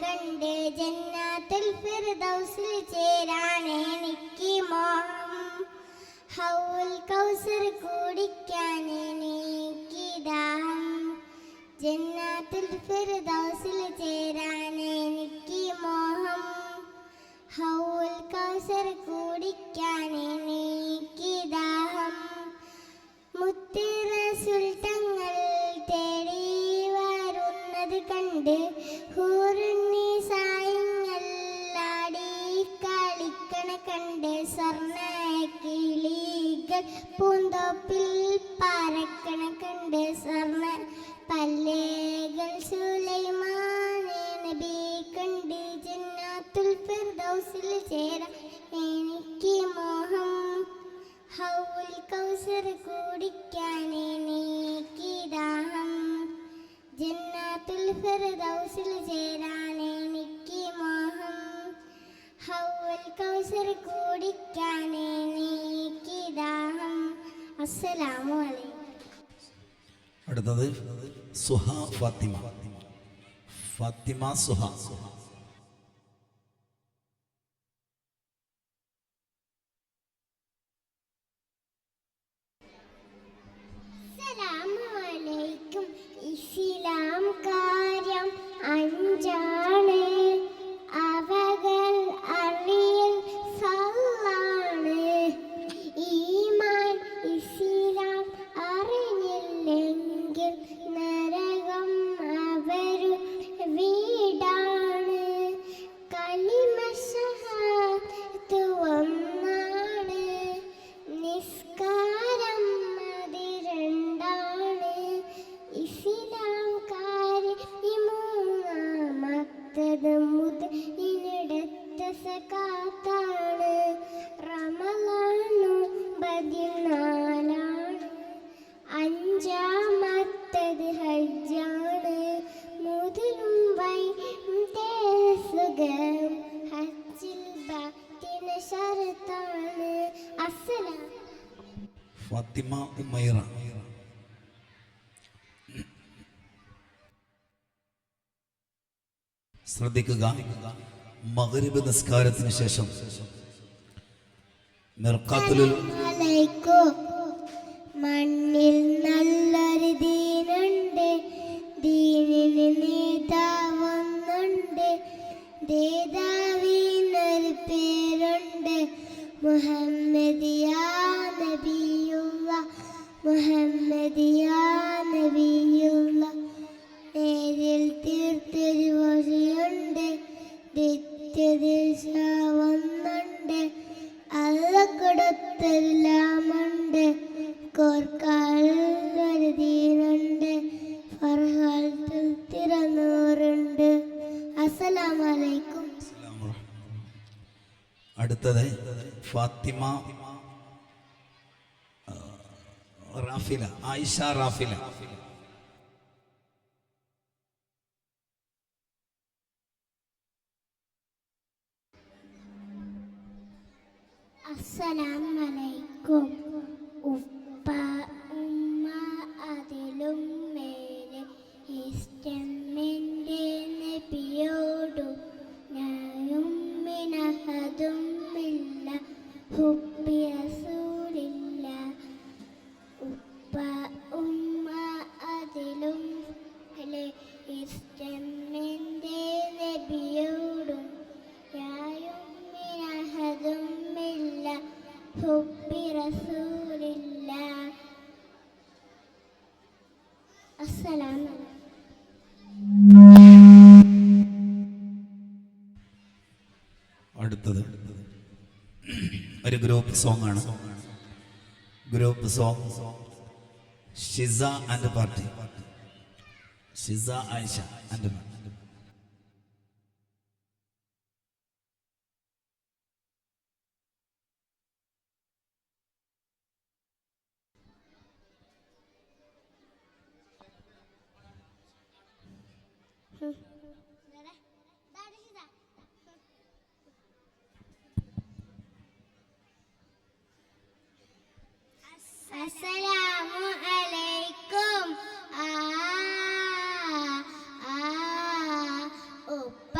കണ്ട് ജന്നാത്തുൽ ഫിർദൗസിൽ ചേരാൻ എനിക്ക് മോഹം. ഹൗൽ കൗസർ കുടിക്കാൻ എനിക്ക് ദാഹം. ജന്നാത്തുൽ ഫിർദൗസിൽ ചേരാൻ എനിക്ക് മോഹം. ഹൗൽ കൗസർ കുടിക്കാൻ എനിക്ക് ദാഹം. മുത്ത് റസൂൽ തങ്ങൾ തേടി വരുന്നത് കണ്ട് ഹൂറുന്നിസായിങ്ങൾ ആടി കളിക്കണ കണ്ട് സ്വർണ്ണ കിളികൾ പൂന്തോപ്പിൽ പറക്കണ കണ്ട് സ്വർണ്ണ പല്ലേകൾ സുലൈമാനെ നബി കണ്ട് ജന്നാത്തുൽ ഫിർദൗസിൽ ചേരാൻ എനിക്ക് മോഹം. ഹൗൽ കൗസർ കുടിക്കാൻ എനിക്ക് ദാഹം. ജന്നാത്തുൽ ഫിർദൗസിൽ ചേരാൻ എനിക്ക് മോഹം. ഹൗൽ കൗസർ കുടിക്കാൻ എനിക്ക് ദാഹം. അസ്സലാമു അലൈക്കും. അടുത്തത് സുഹ ഫാത്തിമ. ഫാത്തിമ സുഹ. അസ്സലാമലൈക്കും. ഇസ്ലാം കാര്യം അഞ്ചാണ്, അവകൾ അറിയൽ സല്ലാണ്. ഈമാൻ ഇസ്ലാം അറിഞ്ഞില്ലെങ്കിൽ നരകം അവരു വീടാണ്. കലിമ ശഹാദത്ത് ഒന്നാണ്, നിസ്കാരം രണ്ടാണ്. ഇസ്ലാം കാര്യം മൂന്നാമത്തത് മുതലിനടുത്ത സകാത്താണ്. റമളാനു 14ആണ്, അഞ്ചാമത്തത് ഹജ്ജാണ്. മുതലും വൈസുഖം ഹജ്ജിൽ ഭക്തിന് ശരത്താണ്. അസ്സലാം. ഫാത്തിമ ഉമൈറ. ശ്രദ്ധിക്കുക, മഗ്രിബ് നിസ്കാരത്തിന് ശേഷം മിർഖാത്തുൽ മണ്ണിൽ നല്ലൊരു ദീനുണ്ട്, ദീനിന് നേതാവൊന്നുണ്ട്, നേതാവിനൊരു പേരുണ്ട്, മുഹമ്മദ് യാ നബിയുള്ള, മുഹമ്മദ് യാ നബിയുള്ള. നേരിൽ തീർത്തൊരു വഴിയുണ്ട്, നിത്യദിശാവൊന്നുണ്ട്, അല്ല കൊടുത്തൊരു ലാമുണ്ട്, കോർക്കാനൊരു ദീനുണ്ട്, ഫർഹാത്തിൽ തിരനൂറുണ്ട്. അസ്സലാമു അലൈക്കും. അടുത്തത് ഫാത്തിമ റാഫില. ആയിഷ റാഫില. അസ്സലാമു അലൈക്കും. ഉപ്പ ഉമ്മ അതിലും മേലെ ഇഷ്ടം എൻ്റെ നബിയോടു, ഞാനും മിനഹതുമില്ല ഹുബ്ബി റസൂലില്ല. ഉപ്പ ഉമ്മ അതിലും മേലെ ഇഷ്ടം എൻ്റെ നബിയോടും, ഞാനും മിനഹതുമില്ല ഹുബ്ബി റസൂലില്ല. അസ്സലാമു അലൈക്കും. അടുത്തത് ഒരു ഗ്രൂപ്പ് സോങ് ആണ്. Group song Shiza and party. Shiza Ayisha and അസ്സലാമു അലൈക്കും. ഉപ്പ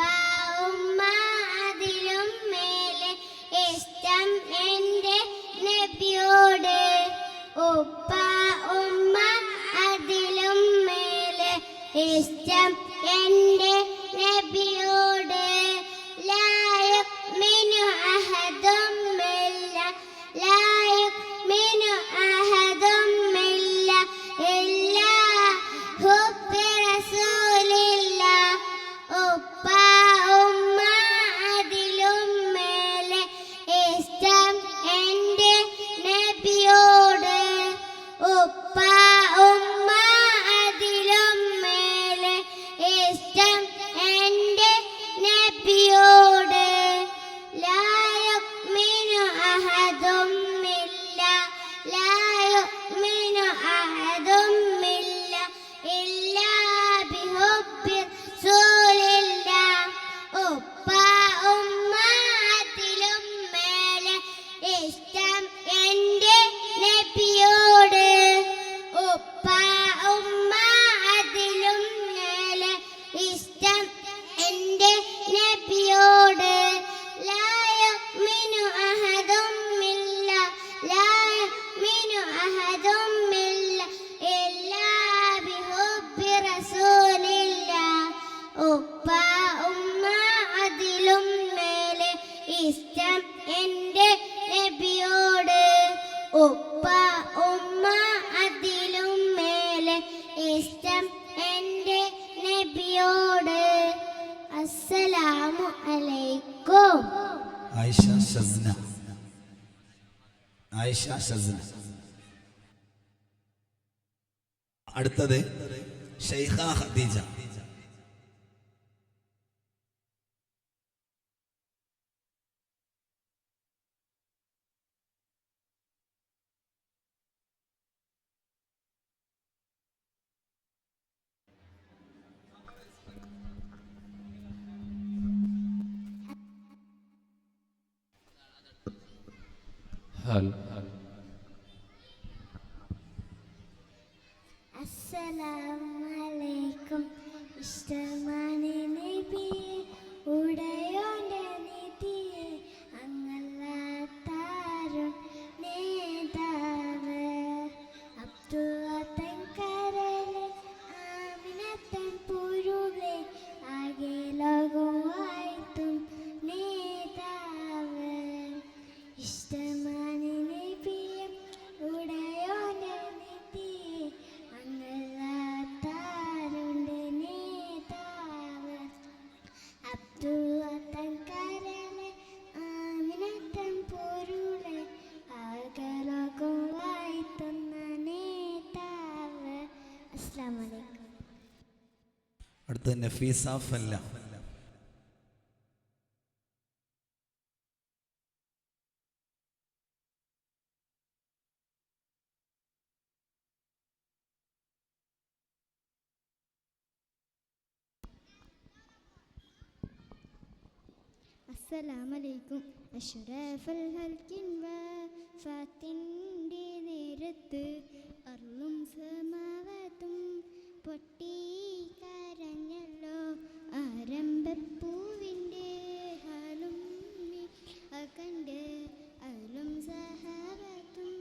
അസ്സലാമു അലൈക്കും. ആയിഷ ഷസ്ന. ആയിഷ ഷസ്ന. അടുത്തത് ഷൈഖ ഖദീജ. അസ്സലാമു അലൈക്കും. ഇഷ്ടമാണ് നബിയെ, ഉടയോന്റെ നിധിയെ, അങ്ങല്ലാത്താരും നേതാവ്. അബ്ദുള്ളത്തൻ കരളെ, ആമിനത്തൻ പൊരുളെ, ആകെ ലോകവാഴ്ത്തും നേതാവ്. ഇഷ്ടമാണ് നബിയെ, ഉടയോന്റെ നിധിയെ, അങ്ങല്ലാത്താരുണ്ട് നേതാവ്. അബ്ദുള്ളത്തൻ കരളെ, ആമിനത്തൻ പൊരുളെ, ആകെ ലോകം വാഴ്ത്തുന്ന നേതാവ്. അസ്സലാമു അലൈക്കും. അടുത്തത് നഫീസ ഫല്ല. അസ്സലാമലൈക്കും. അഷ്റഫൽ ഹൽക്കിൻ വഫാത്തിൻ്റെ നേരത്ത് അർളും സമാവത്തും പൊട്ടി കരഞ്ഞല്ലോ. ആരംഭപ്പൂവിൻ്റെ ഹാലും അകണ്ട് അലും സഹാബത്തും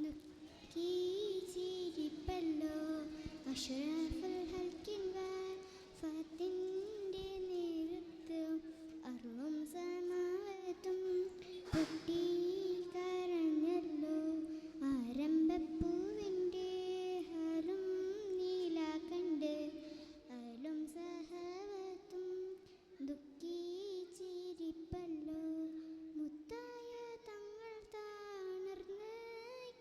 ദുഃഖി ചിരിപ്പല്ലോ. അഷ്റഫൽ ഹൽക്കിൻ വഫാത്തിൻ്റെ നേരത്ത് അർളും സമാവത്തും പൊട്ടി കരഞ്ഞല്ലോ. ആരംഭപ്പൂവിൻ്റെ ഹാലും നീല കണ്ട് അലും സഹാവത്തും ദുഃഖി ചിരിപ്പല്ലോ. മുത്തായ തങ്ങൾ താണർന്ന്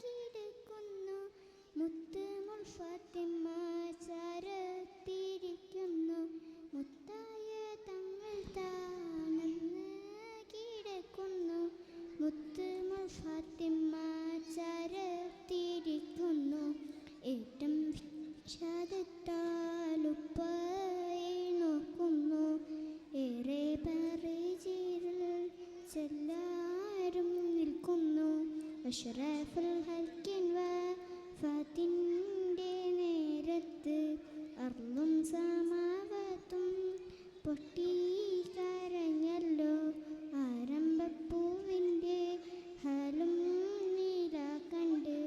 കിടക്കുന്നു, മുത്ത് മുൾഫാത്തിമ ചാരത്തിരിക്കുന്നു. മുത്തായ തങ്ങൾ താണർന്ന് കിടക്കുന്നു, മുത്ത് മുൾഫാത്തിമ ചാരത്തിരിക്കുന്നു. ഏറ്റം വിഷാദത്താലുപ്പയെ നോക്കുന്നു, ഏറെ പരിചിരിൽ ചെല്ലാരും നിൽക്കുന്നു. അഷ്റഫുൽ ഹൽക്കിൻ വഫാത്തിൻ്റെ നേരത്ത് അർളും സമാവത്തും പൊട്ടി കരഞ്ഞല്ലോ. ആരംഭപ്പൂവിൻ്റെ ഹാലും നീല കണ്ട്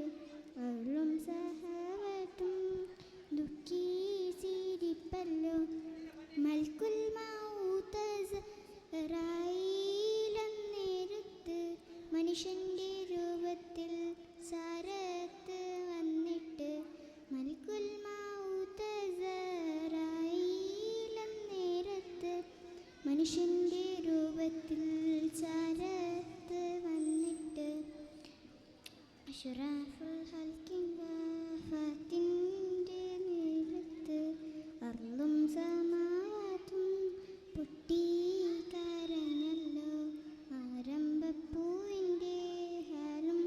അർളും സഹാവത്തും ദുഃഖി ചിരിപ്പല്ലോ. മൽക്കുൽ മൗത്ത് നേരത്ത് മനുഷ്യൻ്റെ രൂപത്തിൽ സാരത്ത് വന്നിട്ട്. മൽക്കുൽ മൗത്ത് നേരത്ത് മനുഷ്യൻ്റെ രൂപത്തിൽ സാരത്ത് വന്നിട്ട്. അഷ്റഫുൽ ഹൽക്കിൻ വഫാത്തിൻ്റെ നേരത്ത് അർളും സമാവത്തും പൊട്ടി കരഞ്ഞല്ലോ. ആരംഭപ്പൂവിൻ്റെ ഹാലും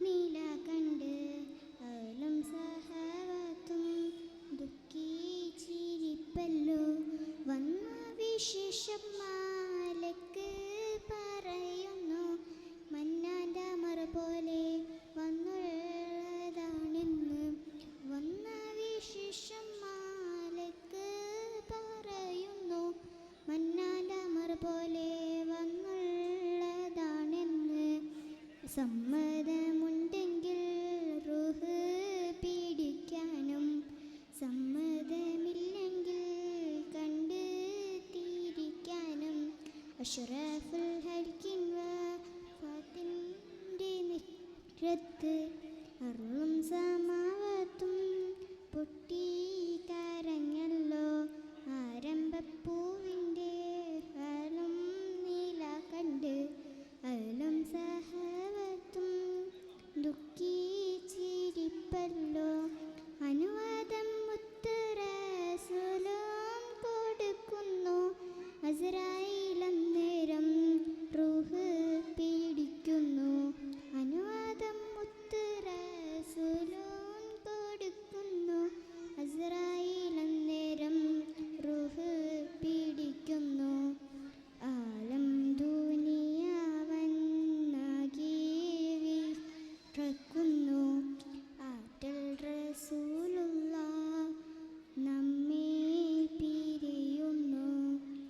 നീല കണ്ട് അലും സഹാവത്തും ദുഃഖി ചിരിപ്പല്ലോ. വന്ന വിശേഷം മാലക്ക് പറയുന്നു, മന്നാൻ്റെ മറ പോലെ വന്നുള്ളതാണെന്ന്. വന്ന വിശേഷം മാലക്ക് പറയുന്നു, മന്നാൻ്റെ മറ പോലെ വന്നുള്ളതാണെന്ന്. സമ്മതമുണ്ടെങ്കിൽ റൂഹ് പിടിക്കാനും, സമ്മതമില്ലെങ്കിൽ കണ്ട് തീരിക്കാനും. അഷ്റഫുൽ ഹൽക്കിൻ വഫാത്തിൻ്റെ നേരത്ത് അർളും സമാവത്തും പൊട്ടി കരഞ്ഞല്ലോ. ആരംഭപ്പൂവിൻ്റെ ഹാലും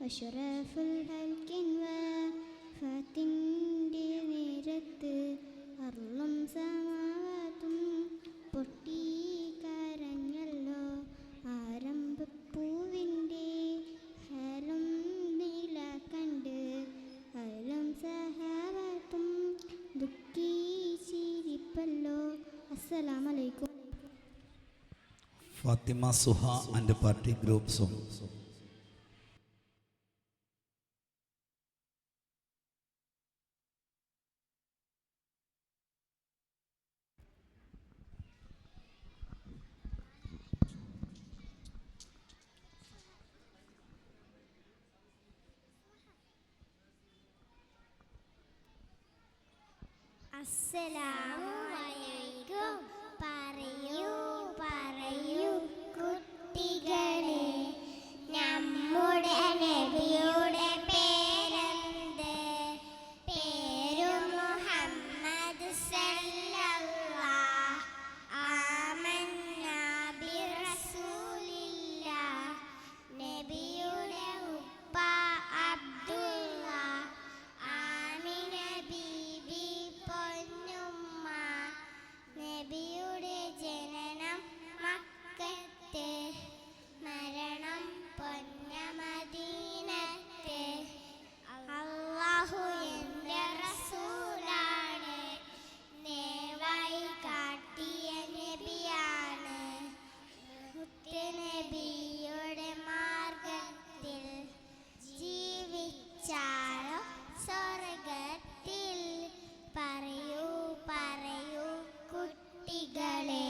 അഷ്റഫുൽ ഹൽക്കിൻ വഫാത്തിൻ്റെ നേരത്ത് അർളും സമാവാത്തും പൊട്ടി കരഞ്ഞല്ലോ. ആരംഭപ്പൂവിൻ്റെ ഹലും നില കണ്ട് അലും സഹാബത്തും ദുഃഖിച്ചിരിപ്പല്ലോ. അസ്സലാമലൈക്കും. Fathima സുഹ and party group song. അസ്സലാമലൈക്കും. പറയൂ പറയൂ കുട്ടികളെ, നമ്മുടെ നബിയുടെ പേരെന്ത്? പേരു മുഹമ്മദ് സല്ലല്ലാഹ്. ആമന്നാ ബിറസൂലില്ലാഹ്. നബിയുടെ ഉപ്പ അബ്ദുള്ള, ആമിന ബീബി പൊന്നുമ്മ. നബിയുടെ ജനനം മക്കത്ത്, മരണം പൊന്നമദീനത്ത്. അല്ലാഹു എൻ്റെ റസൂലാണ്, നേവായി കാട്ടിയ നബിയാണ്. മുത്തുനബിയുടെ മാർഗത്തിൽ ജീവിച്ചാലോ സ്വർഗത്തിൽ. പറയൂ പറയൂ കുട്ടികളെ,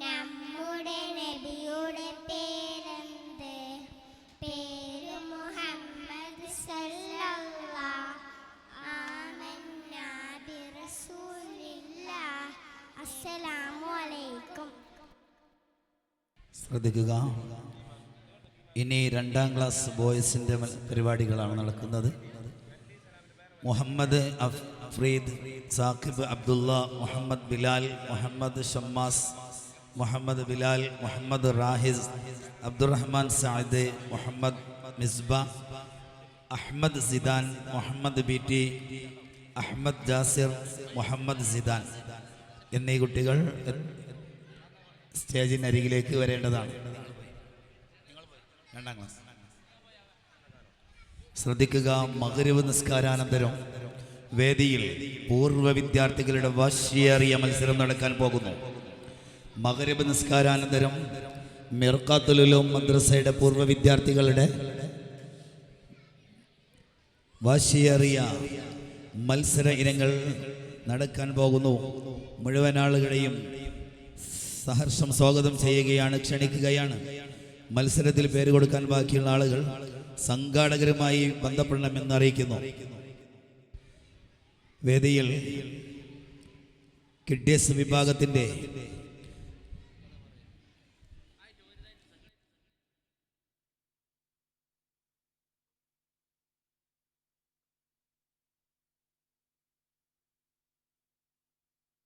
നമ്മുടെ നബിയുടെ പേരെന്ത്? പേരു മുഹമ്മദ് സല്ലല്ലാഹ്. ആമന്നാ ബിറസൂലില്ലാഹ്. അസ്സലാമു അലൈക്കും. ശ്രദ്ധിക്കുക, ഇനി 2ാം ക്ലാസ് ബോയ്സിൻ്റെ പരിപാടികളാണ് നടക്കുന്നത്. മുഹമ്മദ് അഫ്രീദ്, സാഖിബ് അബ്ദുള്ള, മുഹമ്മദ് ബിലാൽ, മുഹമ്മദ് ഷമ്മാസ്, മുഹമ്മദ് ബിലാൽ, മുഹമ്മദ് റാഹിസ്, അബ്ദുറഹ്മാൻ സായിദ്, മുഹമ്മദ് മിസ്ബ, അഹ്മദ് സിദാൻ, മുഹമ്മദ് ബി ടി, അഹ്മദ് ജാസിർ, മുഹമ്മദ് സിദാൻ എന്നീ കുട്ടികൾ സ്റ്റേജിനരികിലേക്ക് വരേണ്ടതാണ്. 2ാം ക്ലാസ്. ശ്രദ്ധിക്കുക, മഗ്രിബ് നിസ്കാരാനന്തരം വേദിയിൽ പൂർവ്വ വിദ്യാർത്ഥികളുടെ വാശിയേറിയ മത്സരം നടക്കാൻ പോകുന്നു. മഗ്രിബ് നിസ്കാരാനന്തരം മിർഖാത്തുൽ ഉലൂം മദ്രസയുടെ പൂർവ്വ വിദ്യാർത്ഥികളുടെ വാശിയേറിയ മത്സര ഇനങ്ങൾ നടക്കാൻ പോകുന്നു. മുഴുവൻ ആളുകളെയും സഹർഷം സ്വാഗതം ചെയ്യുകയാണ്, ക്ഷണിക്കുകയാണ്. മത്സരത്തിൽ പേര് കൊടുക്കാൻ ബാക്കിയുള്ള ആളുകൾ സംഘാടകരുമായി ബന്ധപ്പെടണമെന്ന് അറിയിക്കുന്നു. വേദിയിൽ കിഡ്സ് വിഭാഗത്തിൻ്റെ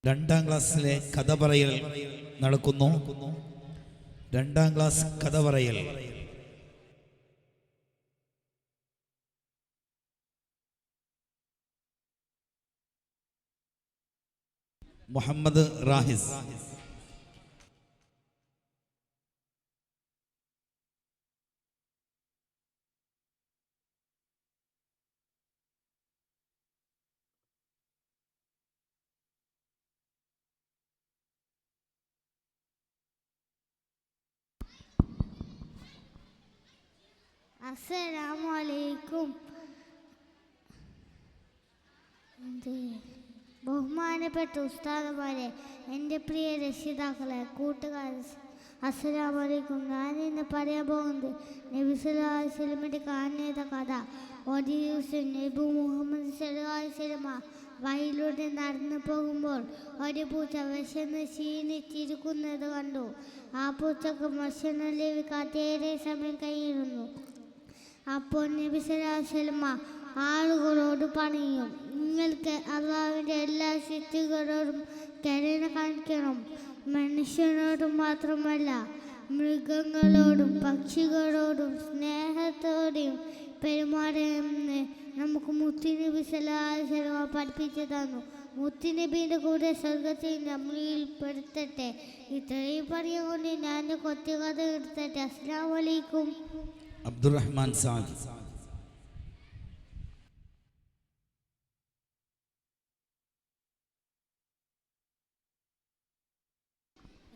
രണ്ടാം ക്ലാസ്സിലെ കഥ പറയൽ നടക്കുന്നു. 2ാം ക്ലാസ് കഥ പറയൽ. മുഹമ്മദ് റാഹിസ്. അസ്സലാമു അലൈക്കും. ബഹുമാനപ്പെട്ട ഉസ്താദുമാരെ, എൻ്റെ പ്രിയ രക്ഷിതാക്കളെ, കൂട്ടുകാരെ, അസ്സലാമു അലൈക്കും. ഞാൻ ഇന്ന് പറയാൻ പോകുന്നത് നബി സല്ലല്ലാഹു അലൈഹി വസല്ലമയുടെ കാരണേത കഥ. ഒരു ദിവസം നബി മുഹമ്മദ് സല്ലല്ലാഹു അലൈഹി വസല്ലമ വഴിയിലൂടെ നടന്നു പോകുമ്പോൾ ഒരു പൂച്ച വിശന്ന് ക്ഷീണിച്ചിരിക്കുന്നത് കണ്ടു. ആ പൂച്ചക്ക് ഭക്ഷണം ലഭിക്കാത്തേറെ സമയം കഴിഞ്ഞിരുന്നു. അപ്പോൾ നബി സല്ലല്ലാഹു അലൈഹി വസല്ലമ ആളുകളോട് പറയും, നിങ്ങൾക്ക് അള്ളാഹുവിൻ്റെ എല്ലാ സൃഷ്ടികളോടും കരുണ കാണിക്കണം. മനുഷ്യനോട് മാത്രമല്ല, മൃഗങ്ങളോടും പക്ഷികളോടും സ്നേഹത്തോടെയും പെരുമാറണമെന്ന് നമുക്ക് മുത്തുനബി സല്ലല്ലാഹു അലൈഹി വസല്ലം പഠിപ്പിച്ചു തന്നു. മുത്തുനബിയുടെ കൂടെ സ്വർഗത്തിൽ നമ്മളിൽ പെടുത്തട്ടെ. ഇത്രയും പറഞ്ഞുകൊണ്ട് ഞാൻ കൊച്ചു കഥ എടുത്തട്ടെ. അസ്സലാമു അലൈക്കും. അബ്ദുറഹ്മാൻ സാദ്.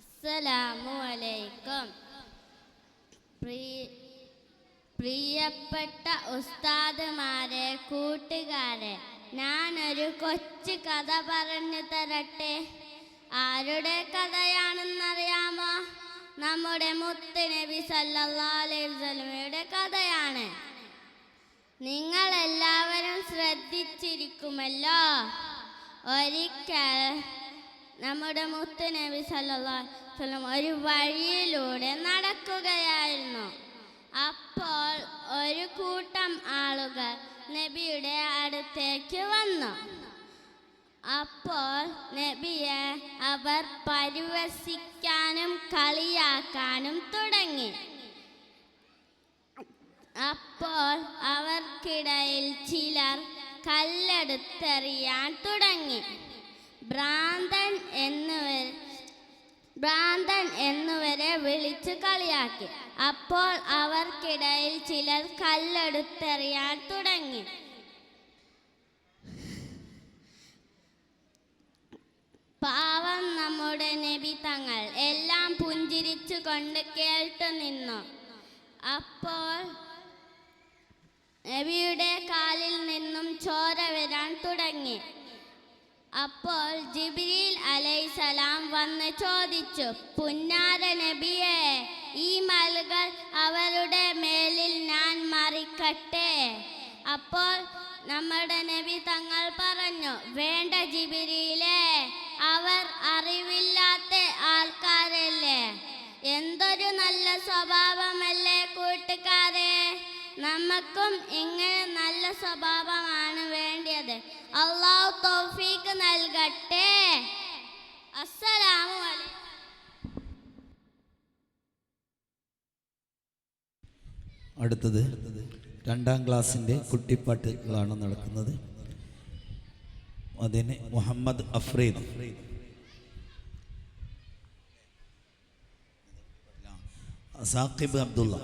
അസ്സലാമു അലൈക്കും. പ്രിയപ്പെട്ട ഉസ്താദുമാരെ, കൂട്ടുകാരെ, ഞാനൊരു കൊച്ചു കഥ പറഞ്ഞു തരട്ടെ. ആരുടെ കഥയാണെന്നറിയാമോ? നമ്മുടെ മുത്ത് നബി സല്ലല്ലാഹു അലൈഹി വസല്ലമയുടെ കഥയാണ്. നിങ്ങളെല്ലാവരും ശ്രദ്ധിച്ചിരിക്കുമല്ലോ. ഒരിക്കൽ നമ്മുടെ മുത്ത് നബി സല്ലല്ലാഹു അലൈഹി വസല്ലം ഒരു വഴിയിലൂടെ നടക്കുകയായിരുന്നു. അപ്പോൾ ഒരു കൂട്ടം ആളുകൾ നബിയുടെ അടുത്തേക്ക് വന്നു. അപ്പോൾ നബിയെ അവർ പരിഹസിക്കാനും കളിയാക്കാനും തുടങ്ങി. അപ്പോൾ അവർക്കിടയിൽ ചിലർ കല്ലെടുത്തെറിയാൻ തുടങ്ങി. ഭ്രാന്തൻ എന്നുവരെ വിളിച്ചു കളിയാക്കി. അപ്പോൾ അവർക്കിടയിൽ ചിലർ കല്ലെടുത്തെറിയാൻ തുടങ്ങി. പാവം നമ്മുടെ നബി തങ്ങൾ എല്ലാം പുഞ്ചിരിച്ചു കൊണ്ട് കേട്ടു നിന്നു. അപ്പോൾ നബിയുടെ കാലിൽ നിന്നും ചോര വരാൻ തുടങ്ങി. അപ്പോൾ ജിബ്രീൽ അലൈഹിസ്സലാം വന്ന് ചോദിച്ചു, പുന്നാര നബിയെ, ഈ മലകൾ അവരുടെ മേലിൽ ഞാൻ മറിക്കട്ടെ? അപ്പോൾ നമ്മുടെ നബി തങ്ങൾ പറഞ്ഞു, വേണ്ട ജിബ്രീലേ, അവർ അറിവില്ലാത്ത ആൾക്കാരല്ലേ. എന്തൊരു നല്ല സ്വഭാവമല്ലേ കൂട്ടുകാരെ. നമുക്കും ഇങ്ങനെ നല്ല സ്വഭാവമാണ് വേണ്ടത്. അല്ലാഹു തൗഫീഖ് നൽകട്ടെ. അസ്സലാമു അലൈക്കും. അടുത്തത് 2ാം ക്ലാസ്സിൻ്റെ കുട്ടിപ്പാട്ടുകളാണ് നടക്കുന്നത്. അതിന് മുഹമ്മദ് അഫ്രീദ്, സാക്കിബ് അബ്ദുള്ള.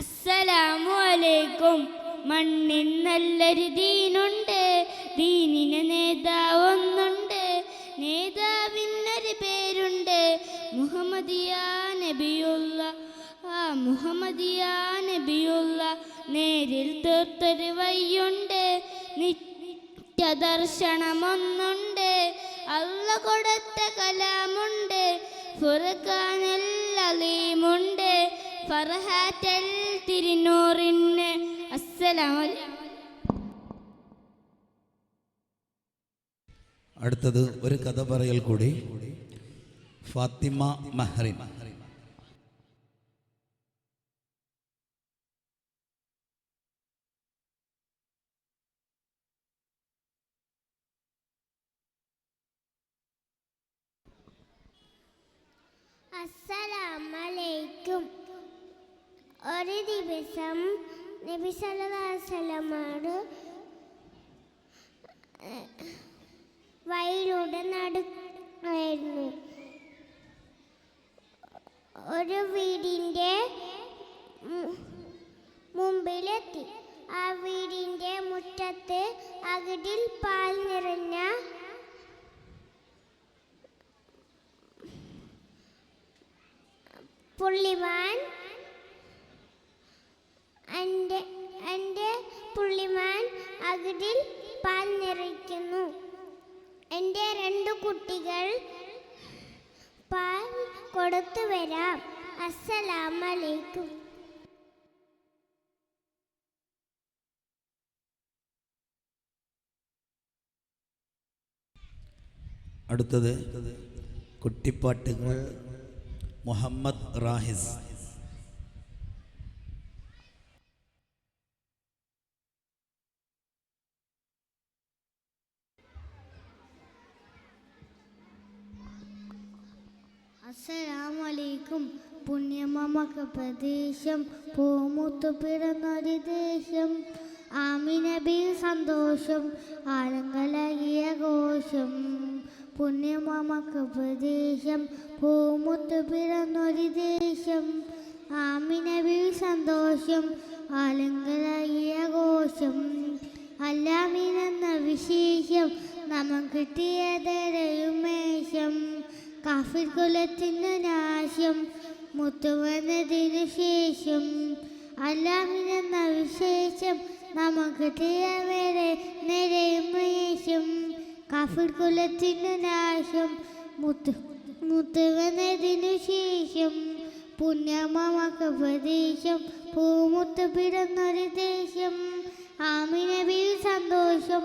അസ്സലാമു അലൈക്കും. മണ്ണിൻ നല്ലൊരു ദീനുണ്ട്, ദീനിന് നേതാവൊന്നുണ്ട്, നേതാവിനൊരു പേരുണ്ട്, മുഹമ്മദിയ നബിയുള്ള. ആ മുഹമ്മദിയ നബിയുള്ള നേരിൽ തീർത്തൊരു വഴിയുണ്ട്, നിത്യദർശനമൊന്നുണ്ട്, അള്ള കൊടുത്ത കലാമുണ്ട്, ഫുർഖാനുൽ അലീമുണ്ട്, ഫർഹാറ്റൽ തിരുനൂറിന്. അസ്സലാമു അലൈക്കും. അടുത്തത് ഒരു കഥ പറയൽ കൂടി. ഫാത്തിമ മഹ്റിൻ. അസ്സലാമലൈക്കും. ഒരു ദിവസം നബി സല്ലല്ലാഹു അലൈഹി വസല്ലമയോട് വഴിയിലൂടെ നടക്കുകയായിരുന്നു. ഒരു വീടിൻ്റെ മുമ്പിലെത്തി. ആ വീടിൻ്റെ മുറ്റത്ത് അകിടിൽ പാൽ നിറഞ്ഞ പുള്ളിമാൻ എൻ്റെ പുള്ളിമാൻ അകിടിൽ പാൽ നിറയ്ക്കുന്നു. എൻ്റെ 2 കുട്ടികൾ പാൽ കൊടുത്തു വരാം. അസ്സലാമലൈക്കും. അടുത്തത് കുട്ടിപ്പാട്ടുകൾ. മുഹമ്മദ് റാഹിസ്. അസ്സലാമലൈക്കും. പുണ്യമമക്ക് പ്രദേശം പൂമുത്തു പിറന്നൊരു ദേശം. ആമിനബി സന്തോഷം ആലങ്കലകിയ ഘോഷം. പുണ്യമമക്ക് പ്രദേശം പൂമുത്തു പിറന്നൊരു ദേശം. ആമിനബി സന്തോഷം ആലങ്കലകിയ ഘോഷം. അല്ലാമിനെന്ന വിശേഷം നമുക്ക് കിട്ടിയതരയുമേശം. കാഫിർ കുലത്തിനു നാശം മുത്തുവന്നതിനു ശേഷം. അല്ലാമിനെന്ന വിശേഷം നമുക്ക് കിട്ടിയവരെ നിരയുമേശം. കാഫിർ കുലത്തിനു നാശം മുത്തുവന്നതിനു ശേഷം. പുണ്യമമക്ക് പ്രദേശം പൂമുത്ത് പിറന്നൊരു ദേശം. ആമിനബി സന്തോഷം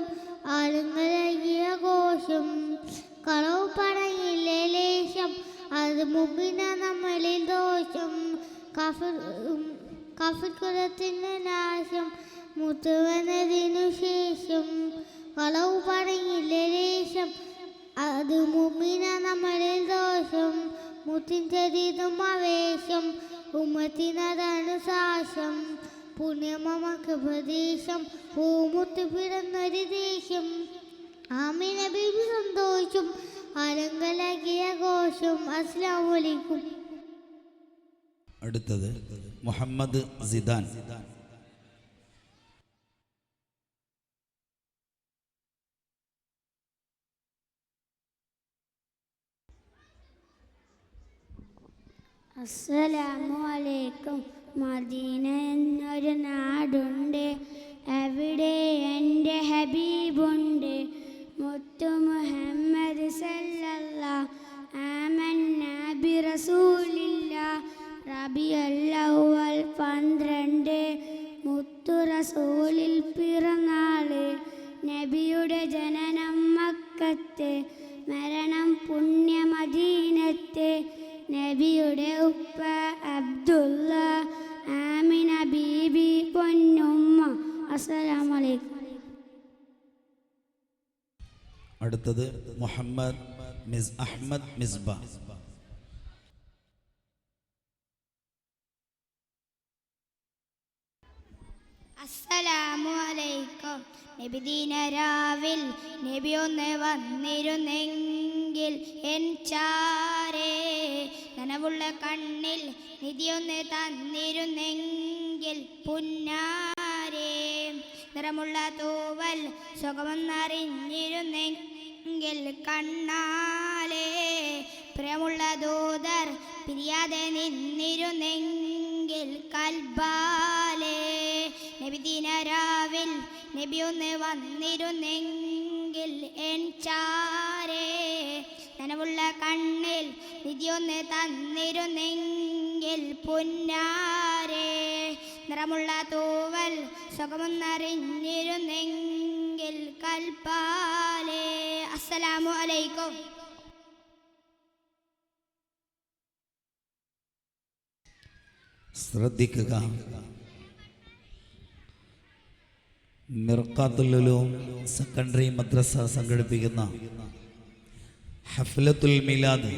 ആളുകളകിയ ഘോഷം. കളവ് പറയില്ലേ ലേശം അത് മുമ്പിന നമ്മളിൽ ദോഷം. കാഫിർ കുലത്തിൻ്റെ നാശം മുത്തുവന്നതിനു ശേഷം. കളവ് പറയില്ലേ ലേശം അത് മുമ്പിന നമ്മളിൽ ദോഷം. മുത്തിൻ ചരിതും ആവേശം ഉമ്മത്തിനതാണ് സാക്ഷം. പുണ്യമമക്ക് പ്രദേശം പൂമുത്ത് പിറന്നൊരു ദേശം. ആമിനബി സന്തോഷം അലങ്കലകിയ ഘോഷം. അസ്സലാമു അലൈക്കും. അടുത്തത് മുഹമ്മദ് സിദാൻ. അസ്സലാമു അലൈക്കും. മദീന എന്നൊരു നാടുണ്ട്, അവിടെ എൻ്റെ ഹബീബുണ്ട്. മുത്തു മുഹമ്മദ് സല്ലല്ലാഹു ആമന്ന ബി റസൂലില്ലാഹ്. റബിയുൽ അവ്വൽ 12 മുത്തു റസൂലിൽ പിറന്നാള്. നബിയുടെ ജനനം മക്കത്ത്, മരണം പുണ്യ മദീനത്ത്. നബിയുടെ ഉപ്പ അബ്ദുള്ള, ആമിന ബീബി പൊന്നുമ്മ. അസ്സലാമു അലൈക്കും. അടുത്തത് മുഹമ്മദ് അഹ്മദ് മിസ്ബ. അസ്സലാമു അലൈക്കും. നബിദിന രാവിൽ നബി ഒന്ന് വന്നിരുന്നെങ്കിൽ എൻ ചാരേ. നനവുള്ള കണ്ണിൽ നിധിയൊന്ന് തന്നിരുന്നെങ്കിൽ പുന്നാരേ. നിറമുള്ള തൂവൽ സുഖമെന്നറിഞ്ഞിരുന്നെങ്കിൽ കണ്ണാലേ. പ്രിയമുള്ള ദൂതർ പിരിയാതെ നിന്നിരുന്നെങ്കിൽ കൽബാലേ. നബിദിന രാവിൽ നബി ഒന്ന് വന്നിരുന്നെങ്കിൽ എൻ ചാരേ. നനവുള്ള കണ്ണിൽ നിധിയൊന്ന് തന്നിരുന്നെങ്കിൽ പുന്നാരേ. നിറമുള്ള തൂവൽ സുഖമെന്നറിഞ്ഞിരുന്നെങ്കിൽ കൽപ്പാലേ. അസ്സലാമു അലൈക്കും. ശ്രദ്ധിക്കുക, മിർഖാത്തുൽ ഉലൂം സെക്കൻഡറി മദ്രസ സംഘടിപ്പിക്കുന്ന ഹഫ്ലത്തുൽ മിലാദ്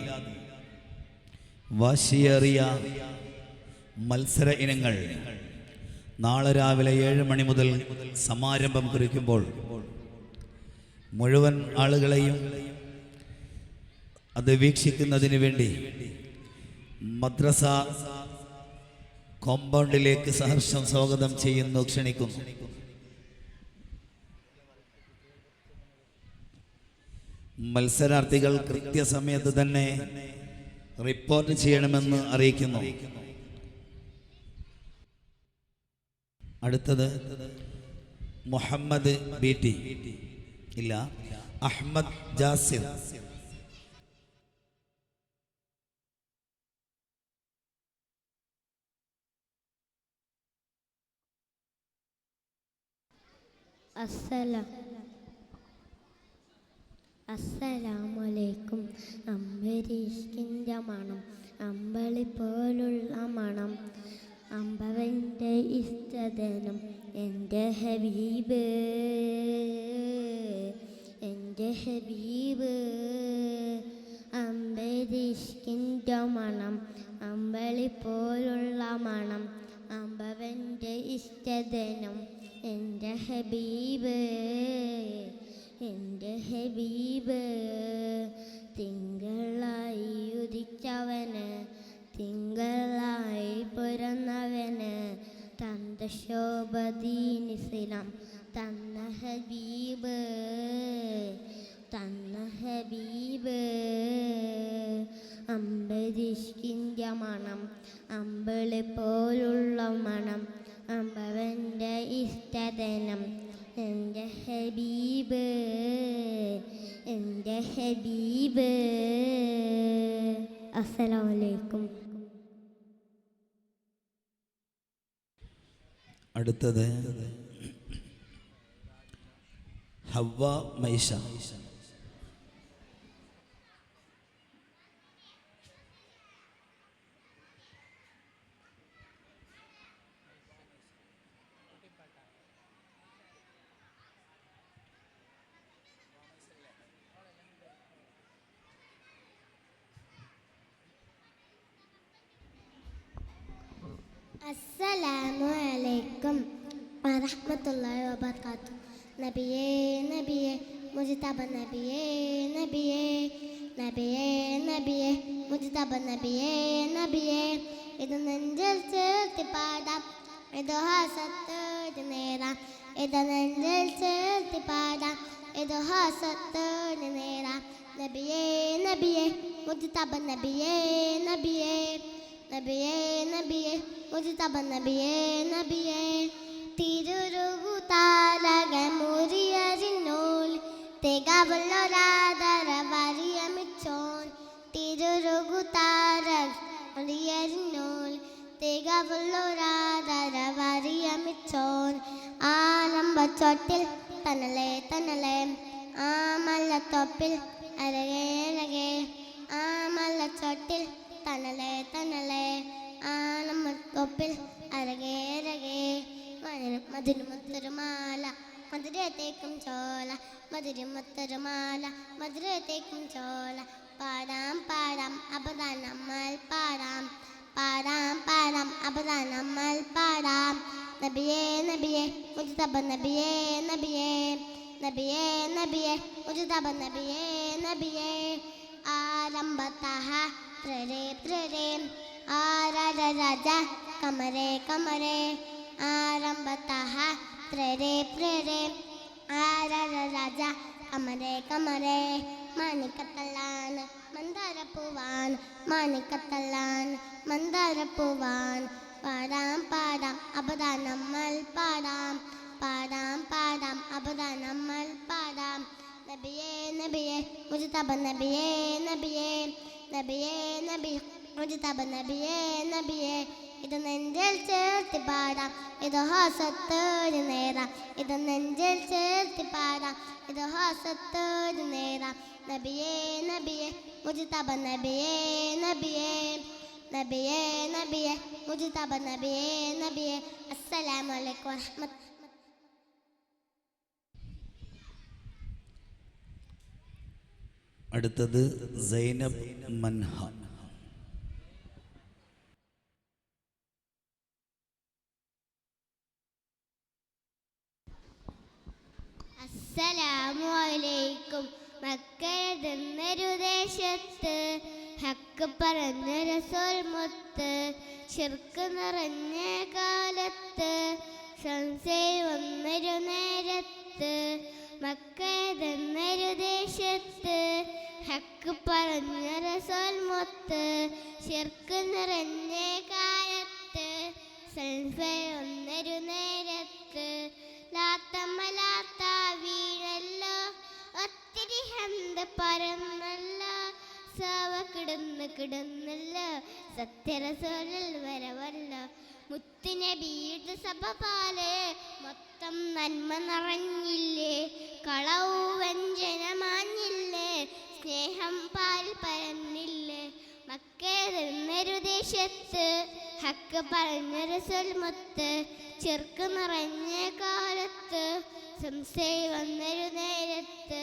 വാശിയേറിയ മത്സര ഇനങ്ങൾ നാളെ രാവിലെ 7 മണി മുതൽ സമാരംഭം കുറിക്കുമ്പോൾ മുഴുവൻ ആളുകളെയും അത് വീക്ഷിക്കുന്നതിന് വേണ്ടി മദ്രസ കോമ്പൗണ്ടിലേക്ക് സഹർഷം സ്വാഗതം ചെയ്യുന്നു, ക്ഷണിക്കുന്നു. മത്സരാർത്ഥികൾ കൃത്യസമയത്ത് തന്നെ റിപ്പോർട്ട് ചെയ്യണമെന്ന് അറിയിക്കുന്നു. അടുത്തത് മുഹമ്മദ് BT ഇല്ല, അഹ്മദ് ജാസിർ. അസ്സലാമലൈക്കും. അമ്പരീഷ്കിൻ്റെ മണം, അമ്പളി പോലുള്ള മണം, അമ്പവൻ്റെ ഇഷ്ടദനം, എൻ്റെ ഹബീബ്, എൻ്റെ ഹബീബ്. അമ്പരീഷ്കിൻ്റെ അമ്പരീഷ്കിൻ്റെ മണം അമ്പളി പോലുള്ള മണം അമ്പവൻ്റെ ഇഷ്ടദനം എൻ്റെ ഹബീബ് എൻ്റെ ഹബീബ് തിങ്കളായി ഉദിച്ചവന് തിങ്കളായി പിറന്നവന് തന്ന ശോഭദീനിസ്ലാം തന്ന ഹബീബ് തന്ന ഹബീബ് അമ്പരീഷ്കിൻ്റെ മണം അമ്പളി പോലുള്ള മണം അമ്പവൻ്റെ ഇഷ്ടദനം എൻ്റെ ഹബീബ് എൻ്റെ ഹബീബ്. അസ്സലാമു അലൈക്കും. അടുത്തത് ഹവ്വ മൈഷ. അസ്സലാമു അലൈക്കും വറഹ്മത്തുള്ളാഹി വബറകാതുഹു. നബിയേ നബിയേ മുജ്തബ നബിയേ നബിയേ നബിയേ നബിയേ മുജ്തബ നബിയേ നബിയേ. ഇത് നെഞ്ചിൽ ചേർത്തി പാടാം ഇത് ഹാസത്തോട് നേരാം. ഇത് നെഞ്ചിൽ ചേർത്തി പാടാം ഇത് ഹാസത്തോട് നേരാം. നബിയേ നബിയേ മുജ്തബ നബിയേ നബിയേ നബിയേ നബിയേ മുജ്തബ നബിയേ നബിയേ. തിരുരുകു താരകമുറിയറിഞ്ഞോൾ തികവുള്ളൊരാദര വരിയമിച്ചോൻ. തിരുരുകു താരകമുറിയറിഞ്ഞോൾ തികവുള്ളൊരാദര വരിയമിച്ചോൻ. ആലമ്പച്ചോട്ടിൽ തനലേ തനലേ ആമല്ലത്തൊപ്പിൽ അരകേ അരകേ ആമല്ലച്ചോട്ടിൽ തനലേ തനലേ ആലമ്പത്തൊപ്പിൽ അരകേ അരകേ. മധുരമൊത്തൊരുമാല മധുരത്തേക്കും ചോല മധുരമൊത്തൊരുമാല മധുരത്തേക്കും ചോല. പാടാം പാടാം അപദാൻ നമ്മൾ പാടാം പാടാം പാടാം അപദാൻ നമ്മൾ പാടാം. നബിയേ നബിയേ മുജ്തബ നബിയേ നബിയേ നബിയേ നബിയേ മുജ്തബ നബിയേ നബിയേ. ആരംഭതഃ പ്രരേ പ്രരേ ആരര രാജ കമരേ കമരേ. ആരംഭതഃ പ്രരേ പ്രരേ ആരര രാജ കമരേ കമരേ. മാണിക്കത്തല്ലാൻ മന്ദാരപ്പൂവാൻ മാണിക്കത്തല്ലാൻ മന്ദാരപ്പൂവാൻ. പാടാം പാടാം അപദാൻ നമ്മൾ പാടാം പാടാം പാടാം അപദാൻ നമ്മൾ പാടാം. നബിയേ നബിയേ മുജ്തബ നബിയേ നബിയേ നബിയേ നബിയേ മുജ്തബ നബിയേ നബിയേ. ഇത് നെഞ്ചിൽ ചേർത്തി പാടാം ഇത് ഹാസത്തോട് നേരാം. ഇത് നെഞ്ചിൽ ചേർത്തി പാടാം ഇത് ഹാസത്തോട് നേരാം. നബിയേ നബിയേ മുജ്തബ നബിയേ നബിയേ നബിയേ നബിയേ മുജ്തബ നബിയേ നബിയേ. അസ്സലാമു അലൈക്കും വറഹ്മത്തുള്ളാഹി. അടുത്തത് സൈനബ് മൻഹ. അസ്സലാമു അലൈക്കും. മക്കയെന്നൊരു ദേശത്ത് ഹക്ക് പറഞ്ഞ റസൂൽ മുത്ത് ശിർക്ക് നിറഞ്ഞ കാലത്ത് സംശയം വന്നൊരു നേരത്ത്. മക്കയെന്നൊരു ദേശത്ത് ഹക്ക് പറഞ്ഞ റസൂൽ മുത്ത് ശിർക്ക് നിറഞ്ഞ കാലത്ത് സംശയം വന്നൊരു നേരത്ത്. ലാത്തമ്മലാത്ത വീണല്ലോ ഒത്തിരി ഹന്ത പറന്നല്ലോ സവ കിടന്നല്ലോ സത്യരസോലിൽ വരവല്ലോ. മുത്തുനബിയുടെ സഭ പാല് മൊത്തം നന്മ നിറഞ്ഞില്ലേ കളവു വഞ്ചനമാഞ്ഞില്ലേ സ്നേഹം പാൽ പരന്നില്ലേ. മക്കയെന്നൊരു ദേശത്ത് ഹക്ക് പറഞ്ഞ റസൂൽ മുത്ത് ചെറുക്ക് നിറഞ്ഞ കാലത്ത് സംശയം വന്നൊരു നേരത്ത്.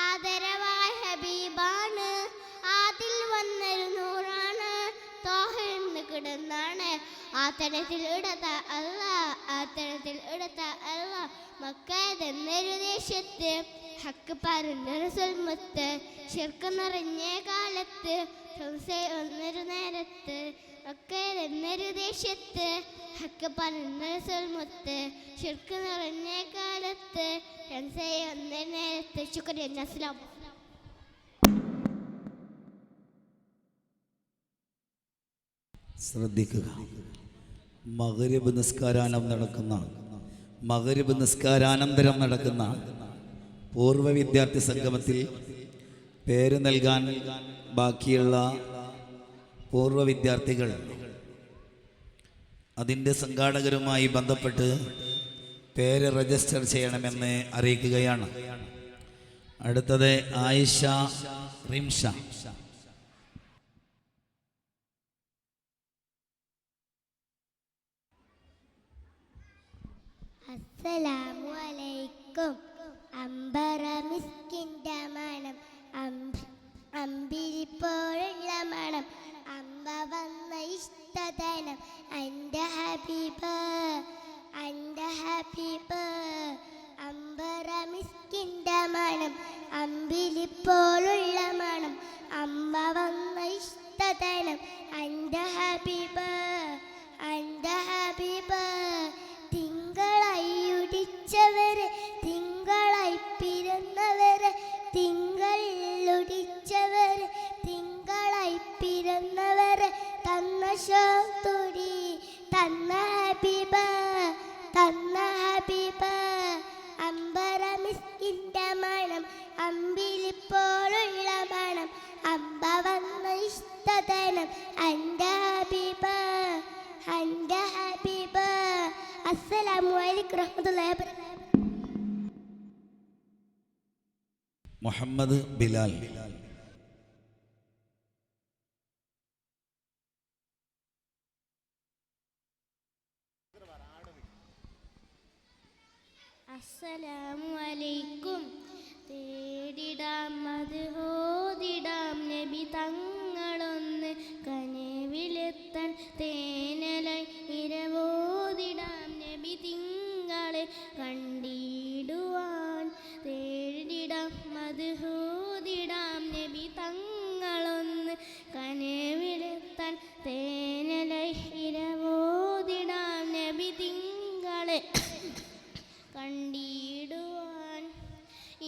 ആദരവായ ഹബീബാണ് ആദിൽ വന്ന ആത്തണത്തിൽ ഇടത്ത അല്ല ആത്തണത്തിൽ ഇടത്ത അല്ല മക്കതെന്നൊരു ദേശത്ത് ഹക്ക് പറഞ്ഞൊരു സ്വൽമത്ത് ശിർക്ക് നിറഞ്ഞ കാലത്ത് ഒന്നൊരു നേരത്ത് മക്കതെന്നൊരു ദേശത്ത് ഹക്ക് പറഞ്ഞൊരു സ്വൽമത്ത് ശിർക്ക് നിറഞ്ഞ കാലത്ത് ഒന്നൊരു നേരത്ത് ശുക്രിയ. അസ്സലാം. ശ്രദ്ധിക്കുക, മഗ്‌രിബ് നിസ്കാരാനന്തരം നടക്കുന്ന പൂർവ്വ വിദ്യാർത്ഥി സംഗമത്തിൽ പേര് നൽകാൻ ബാക്കിയുള്ള പൂർവ്വ വിദ്യാർത്ഥികൾ അതിൻ്റെ സംഘാടകരുമായി ബന്ധപ്പെട്ട് പേര് രജിസ്റ്റർ ചെയ്യണമെന്ന് അറിയിക്കുകയാണ്. അടുത്തത് ആയിഷ റിംഷ. അസ്സലാമു അലൈക്കും. അമ്പറ മിസ്കിൻ്റെ മണം അമ്പിരിപ്പോഴുള്ള മണം അമ്പ വന്ന ഇഷ്ടതനം എൻ്റെ ഹബീബ് അമ്പറ മിസ്കിൻ്റെ മണം അമ്പിരിപ്പോഴുള്ള മണം അമ്പ വന്ന ഇഷ്ടതനം എൻ്റെ ഹബീബ് തിങ്കളായി ഉദിച്ചവരെ തിങ്കളായി പിറന്നവരെ തിങ്കളിലൊടിച്ചവരെ തിങ്കളായി പിറന്നവരെ തന്ന ശോതുടി തന്ന ഹബീബ് അമ്പറ മിസ്കിൻ്റെ മണം അമ്പിലിപ്പോഴുള്ള മണം അമ്പ വന്ന ഇഷ്ടതനം എൻ്റെ ഹബീബ് അസ്സലാമു അലൈക്കും വറഹ്മത്തുള്ളാഹി വബറകാതുഹു. മുഹമ്മദ് ബിലാൽ. അസ്സലാമു അലൈക്കും. തേടിടാം അത് ഓതിടാം നബി തങ്ങളൊന്ന് കനവിലെത്താൻ തേനലായി ഇരവോതിടാം നബി തിങ്കളെ കണ്ടിടുവാൻ. തേടിടാം അത് ഓതിടാം നബി തങ്ങളൊന്ന് കനവിലെത്താൻ തേനലായി ഇരവോതിടാം നബി തിങ്കളെ കണ്ടിടുവാൻ.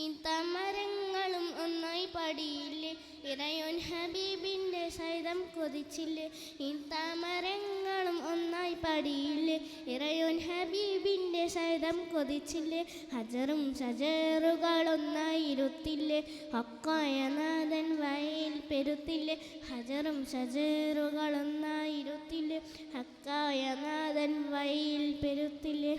ഈ തമരങ്ങളും ഒന്നായി പടിയില്ലേ ഇറയോൻ ഹബീബിൻ്റെ സൈതം കൊതിച്ചില്ലേ. ഈ തമരങ്ങളും ഒന്നായി പടിയില്ലേ ഇറയോൻ ഹബീബിൻ്റെ സൈതം കൊതിച്ചില്ലേ. ഹജറും ഷജറുകളൊന്നായി ഇരുത്തില്ലേ ഹക്കായ നാഥൻ വയൽ പെരുത്തില്ലേ. ഹജറും ഷജറുകളൊന്നായി ഇരുത്തില്ലേ ഹക്കായ നാഥൻ വയൽ പെരുത്തില്ലേ.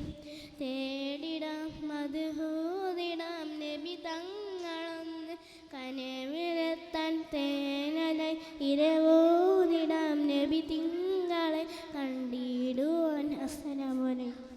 തേടിടാം മധുഹൂതിടാം നബി തങ്ങളൊന്ന് കനവിലെത്താൻ തേനലായി ഇരവോതിടാം നബി തിങ്കളെ കണ്ടിടുവാൻ. അസ്സലാമു അലൈക്കും.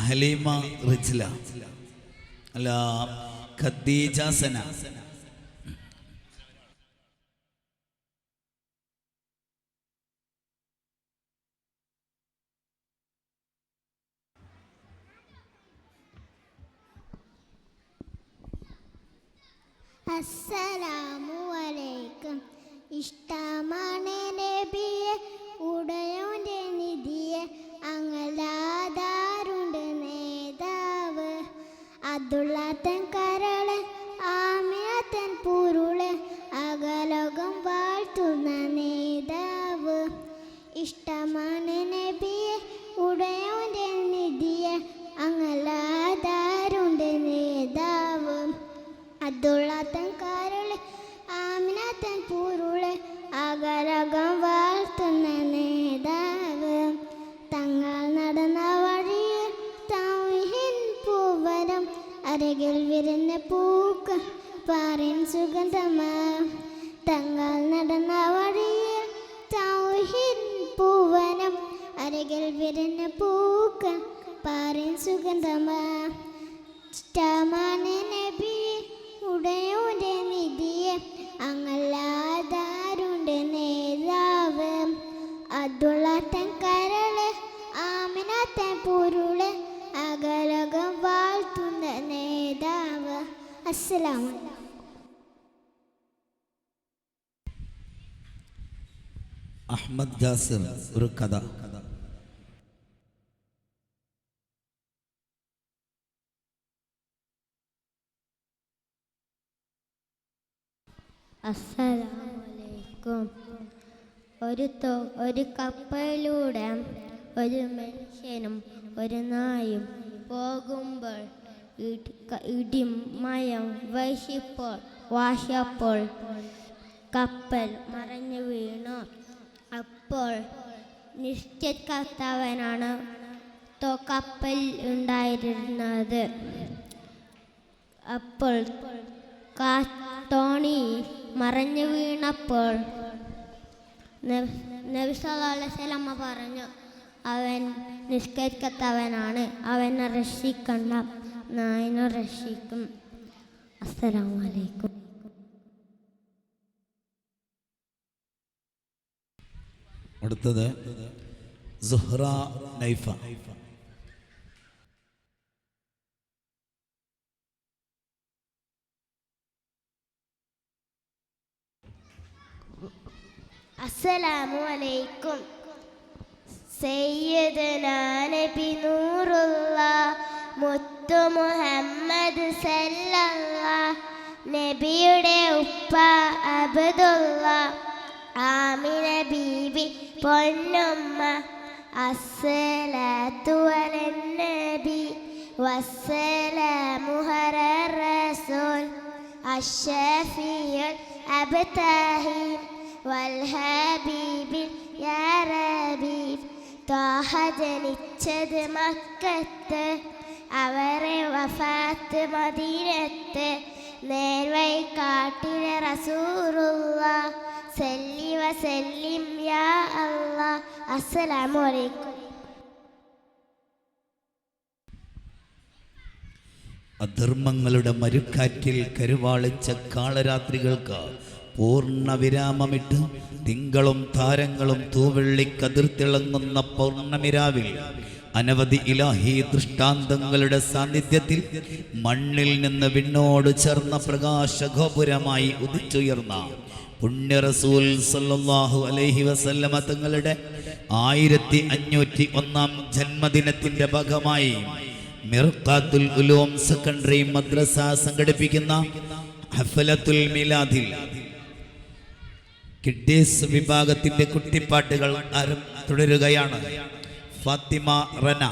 ഹലീമ റിജ്ല അല്ല ഖദീജ സന. അസ്സലാമു അലൈക്കും. ഇഷ്ടമാണ് നബിയെ ഉടയോൻ്റെ നിധിയെ അങ്ങലാതാറുണ്ട് നേതാവ് അതുള്ളാത്തൻ കരള് ആമിയാത്തൻ പൊരുള് അകലോകം വാഴ്ത്തുന്ന നേതാവ്. ഇഷ്ടമാണ് നബിയെ ഉടയോൻ്റെ നിധിയെ അങ്ങലാതാറുണ്ട് നേതാവ് അതുള്ളാത്തൻ കരള് ആമിനാത്തൻ പൊരുള് അകലോകം വാഴ്ത്തുന്ന നേതാവ്. തങ്ങൾ നടന്ന വഴിയിൽ തൗഹീൻ പൂവനം അരകിൽ വിരുന്ന പൂക്ക പാറിൻ സുഗന്ധമാ. തങ്ങൾ നടന്ന വഴിയിൽ തൗഹീൻ പൂവനം അരകിൽ വിരുന്ന പൂക്ക പാറിൻ സുഗന്ധമാ. ഇഷ്ടമാണ് നബി ഉടയോൻ്റെ നിധിയെ അങ്ങല്ലാതാരുണ്ട് നേതാവ് അതുള്ളാത്തൻ കരള് ആമിനാത്തൻ പൊരുള് അകലോകം വാഴ്ത്തുന്ന നേതാവ്. അസ്സലാമു അലൈക്കും. അഹ്മദ് ജാസിർ ഒരു കഥ. അസ്സലാമലൈക്കും. ഒരു കപ്പലിലൂടെ ഒരു മനുഷ്യനും ഒരു നായും പോകുമ്പോൾ ഇടിയും മയം വാശിയപ്പോൾ കപ്പൽ മറിഞ്ഞു വീണു. അപ്പോൾ നിശ്ചയിക്കാത്തവനാണ് കപ്പൽ ഉണ്ടായിരുന്നത്. അപ്പോൾ തോണി മറിഞ്ഞു വീണപ്പോൾ നബി സല്ലല്ലാഹു അലൈഹി വസല്ലം പറഞ്ഞു, അവൻ നിഷ്കരിക്കാത്തവനാണ്, അവനെ രക്ഷിക്കണ്ട, നായനെ രക്ഷിക്കും. അസ്സലാമു അലൈക്കും. അടുത്തത് സുഹ്റ നൈഫ. അസ്സലാമു അലൈക്കും. സയ്യിദുനാ നബി നൂറുല്ലാഹ് മുത്തു മുഹമ്മദ് സല്ലല്ലാഹ് നബിയുടെ ഉപ്പ അബ്ദുല്ലാഹ് ആമിന ബീബി പൊന്നുമ്മ. അസ്സലാത്തു അലന്നബി വസ്സലാമു അലർ റസൂൽ അശ്ശഫീഉൽ അബ്താഹി വൽഹബീബിൽ യാ റബീബ്. ത്വാഹ ജനിച്ചത് മക്കത്ത്, അവരെ വഫാത്ത് മദീനത്ത്. നേർവഴി കാട്ടിയ റസൂലുള്ളാഹ് സല്ലി വസല്ലിം യാ അല്ലാഹ്. അസ്സലാമു അലൈക്കും. അധർമ്മങ്ങളുടെ മരുക്കാറ്റിൽ കരുവാളിച്ച കാളരാത്രികൾക്ക് പൂർണ്ണ വിരാമമിട്ട് തിങ്കളും താരങ്ങളും തൂവെള്ളിക്കതിർത്തിളങ്ങുന്ന പൗർണമിരാവിൽ അനവധി ഇലാഹി ദൃഷ്ടാന്തങ്ങളുടെ സാന്നിധ്യത്തിൽ മണ്ണിൽ നിന്ന് വിണ്ണോട് ചേർന്ന പ്രകാശഗോപുരമായി ഉദിച്ചുയർന്ന പുണ്യ റസൂൽ സല്ലല്ലാഹു അലൈഹി വസല്ലമ തങ്ങളുടെ 1501 ജന്മദിനത്തിന്റെ ഭാഗമായി മിർഖാത്തുൽ ഉലൂം സെക്കൻഡറി മദ്രസ സംഘടിപ്പിക്കുന്ന ഹഫലത്തുൽ മിലാദിൽ കിഡ്ഡീസ് വിഭാഗത്തിന്റെ കുട്ടിപ്പാട്ടുകൾ തുടരുകയാണ്. ഫാത്തിമ റന.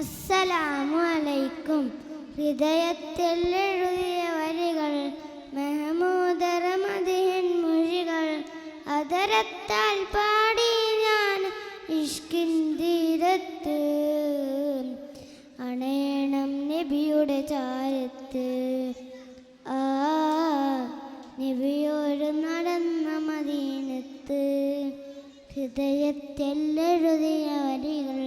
അസ്സലാമു അലൈക്കും. ഹൃദയത്തിൽ എഴുതിയ വരികൾ മെഹമൂദർ മദീൻ മൊഴികൾ അതരത്താൽ പാടി ഞാൻ ഇഷ്കിൻ തീരത്ത് അണയണം നബിയുടെ ചാരത്ത്. ആ നബിയോട് നടന്ന മദീനത്ത് ഹൃദയത്തിൽ എഴുതിയ വരികൾ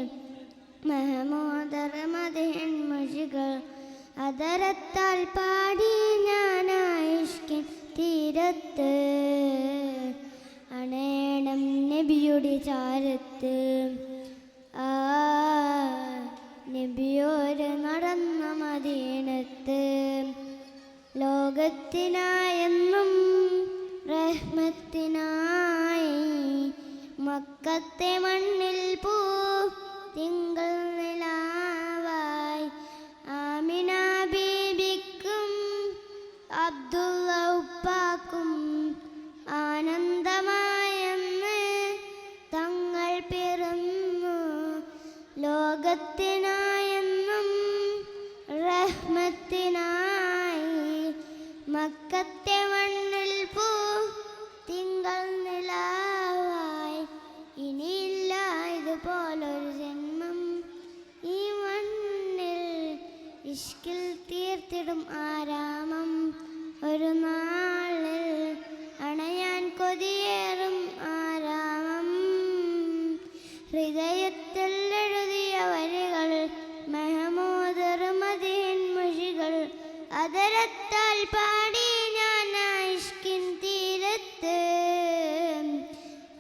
മെഹമൂദർ മദീൻ മൊഴികൾ അതരത്താൽ പാടി ഞാൻ ഇഷ്കിൻ തീരത്ത് അണേണം നബിയുടെ ചാരത്ത് നബിയോര് നടന്ന മദീനത്ത് ലോകത്തിനായെന്നും റഹ്മത്തിനായി മക്കത്തെ മണ്ണിൽ പൂ തിങ്കൾ നിലാവായി ആമിന ബീബിക്കും അബ്ദുള്ള ഉപ്പാക്കും ആനന്ദമായെന്ന് തങ്ങൾ പിറന്നു ലോകത്തിനായെന്നും റഹ്മത്തിനായി മക്കത്തെ മണ്ണിൽ പൂ തിങ്കൾ നിലാവായി ഇനിയില്ല ഇതുപോലൊരു ജന്മം ഈ മണ്ണിൽ ഇഷ്കിൽ തീർത്തിടും ആരാമം ഒരു നാളിൽ അണയാൻ കൊതിയേറും ആരാമം ഹൃദയത്തിൽ എഴുതിയ വരികൾ മെഹമൂദർ മദീൻ മൊഴികൾ അതരത്താൽ പാടി ഞാൻ ഇഷ്കിൻ തീരത്ത്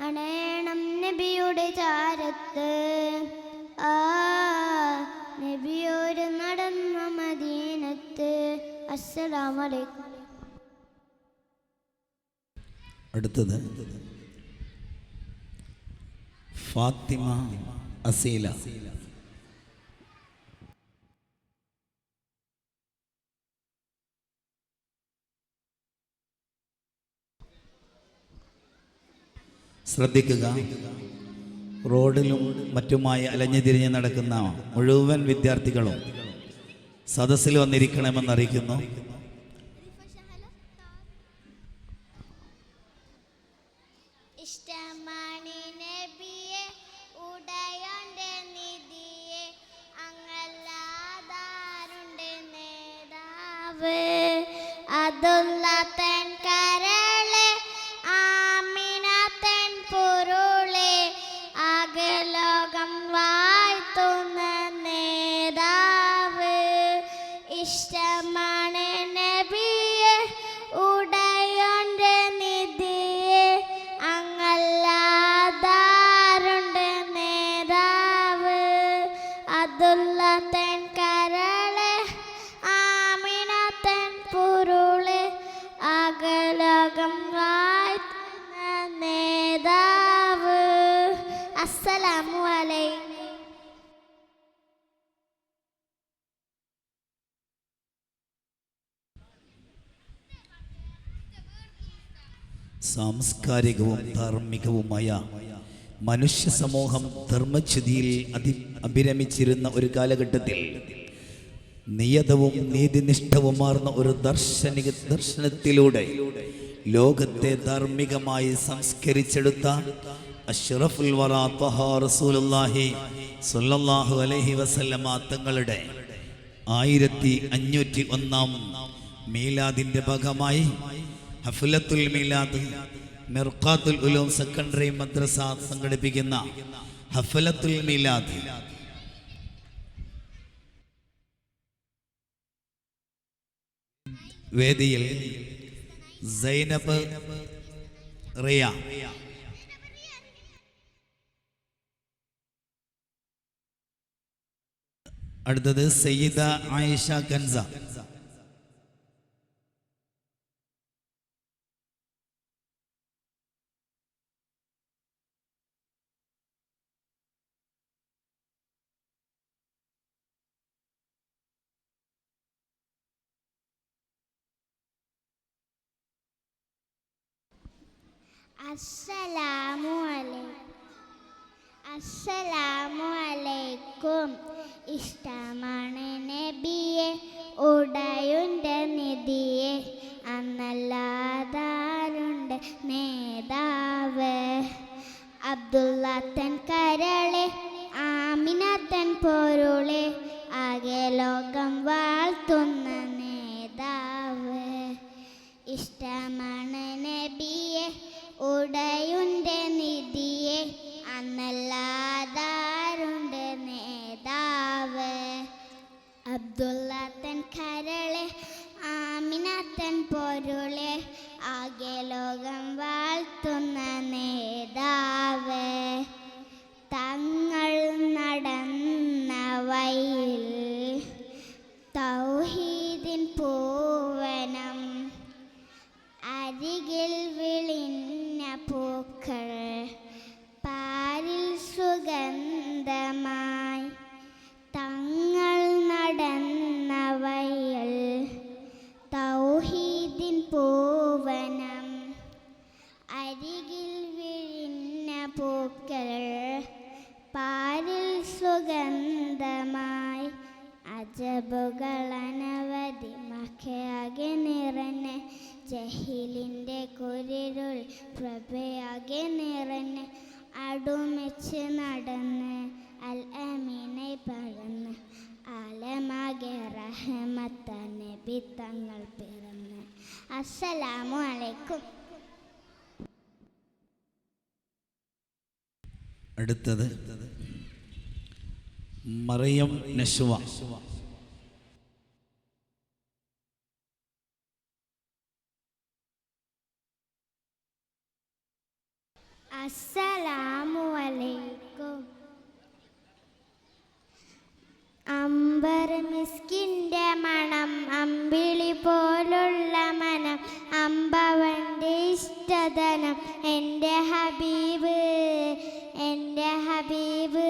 അണയണം നബിയുടെ ചാരത്ത് നബിയോര് നടന്ന മദീനത്ത്. അസ്സലാമു അലൈക്കും. അടുത്തത് ഫാത്തിമ അസീല. ശ്രദ്ധിക്കുക, റോഡിലും മറ്റുമായി അലഞ്ഞു തിരിഞ്ഞ് നടക്കുന്ന മുഴുവൻ വിദ്യാർത്ഥികളും സദസ്സിൽ വന്നിരിക്കണമെന്ന് അറിയിക്കുന്നു. അതുള്ളതൻ കരളെ ആമിനതൻ പൊരുളെ ആകെ ലോകം വാഴ്ത്തുന്ന നേതാവ് ഇഷ്ടമാണ് നബിയെ ഉടയോന്റെ നിധിയെ അങ്ങല്ലാതാരുണ്ട് നേതാവ് അതുള്ളതൻ കരളെ ആമിനതൻ പൊരുളെ അകലകം വാഴ്ത്തുന്ന നേതാവ്. അസ്സലാമു അലൈക്കും. സാംസ്കാരികവും ധാർമ്മികവുമായ മനുഷ്യ സമൂഹം ധർമ്മച്യുതിയിൽ അഭിരമിച്ചിരുന്ന ഒരു കാലഘട്ടത്തിൽ നിയതവും നീതിനിഷ്ഠവുമാർന്ന ഒരു ദർശനത്തിലൂടെ ലോകത്തെ ധാർമ്മികമായി സംസ്കരിച്ചെടുത്ത അഷ്റഫുൽ വറാ ത്വഹ റസൂലുള്ളാഹി സ്വല്ലല്ലാഹു അലൈഹി വസല്ലമ തങ്ങളുടെ 1501 മീലാദിന്റെ ഭാഗമായി ഹഫ്ലത്തുൽ മീലാദ് മിർഖാത്തുൽ ഉലൂം സെക്കൻഡറി മദ്രസ സംഘടിപ്പിക്കുന്ന ഹഫ്ലത്തുൽ മീലാദ് വേദിയിൽ സൈനബ് റിയ, അടുത്തത് സയ്യിദ ആയിഷ കൻസ, അസ്സലാമു അലൈക്കും. ഇഷ്ടമാണ് നബിയെ ഉടയുന്റെ നിധിയെ അന്നല്ലാതാരുണ്ട് നേതാവ് അബ്ദുള്ളതൻ കരളെ ആമിനതൻ പൊരുളെ ആകെ ലോകം വാഴ്ത്തുന്ന നേതാവ് ഇഷ്ടമാണ് നബിയെ ഉടയുന്റെ നിധിയെ അന്നല്ലാതാരുണ്ട് നേതാവ് അബ്ദുള്ളതൻ കരളെ ആമിനതൻ പൊരുളെ പൂക്കൾ പാരിൽ സുഗന്ധമായി അജബുകൾ അനവധി മഖയാകെ നിറഞ്ഞ് ജഹീലിൻ്റെ കുരിരുൾ പ്രഭയാകെ നിറഞ്ഞ് അടുമിച്ച് നടന്ന് അൽ അമീനെ പറന്ന് ആലമാകെ റഹ്മത്ത നബി തങ്ങൾ പിറന്ന്. അസ്സലാമു അലൈക്കും. അടുത്തത് മറിയം നശ്വ. അസ്സലാമു അലൈക്കും. അമ്പർ മിസ്കിൻ്റെ മണം അമ്പിളി പോലുള്ള മനം അമ്പവൻ്റെ ഇഷ്ടധനം എൻ്റെ ഹബീബ് എൻ്റെ ഹബീബ്.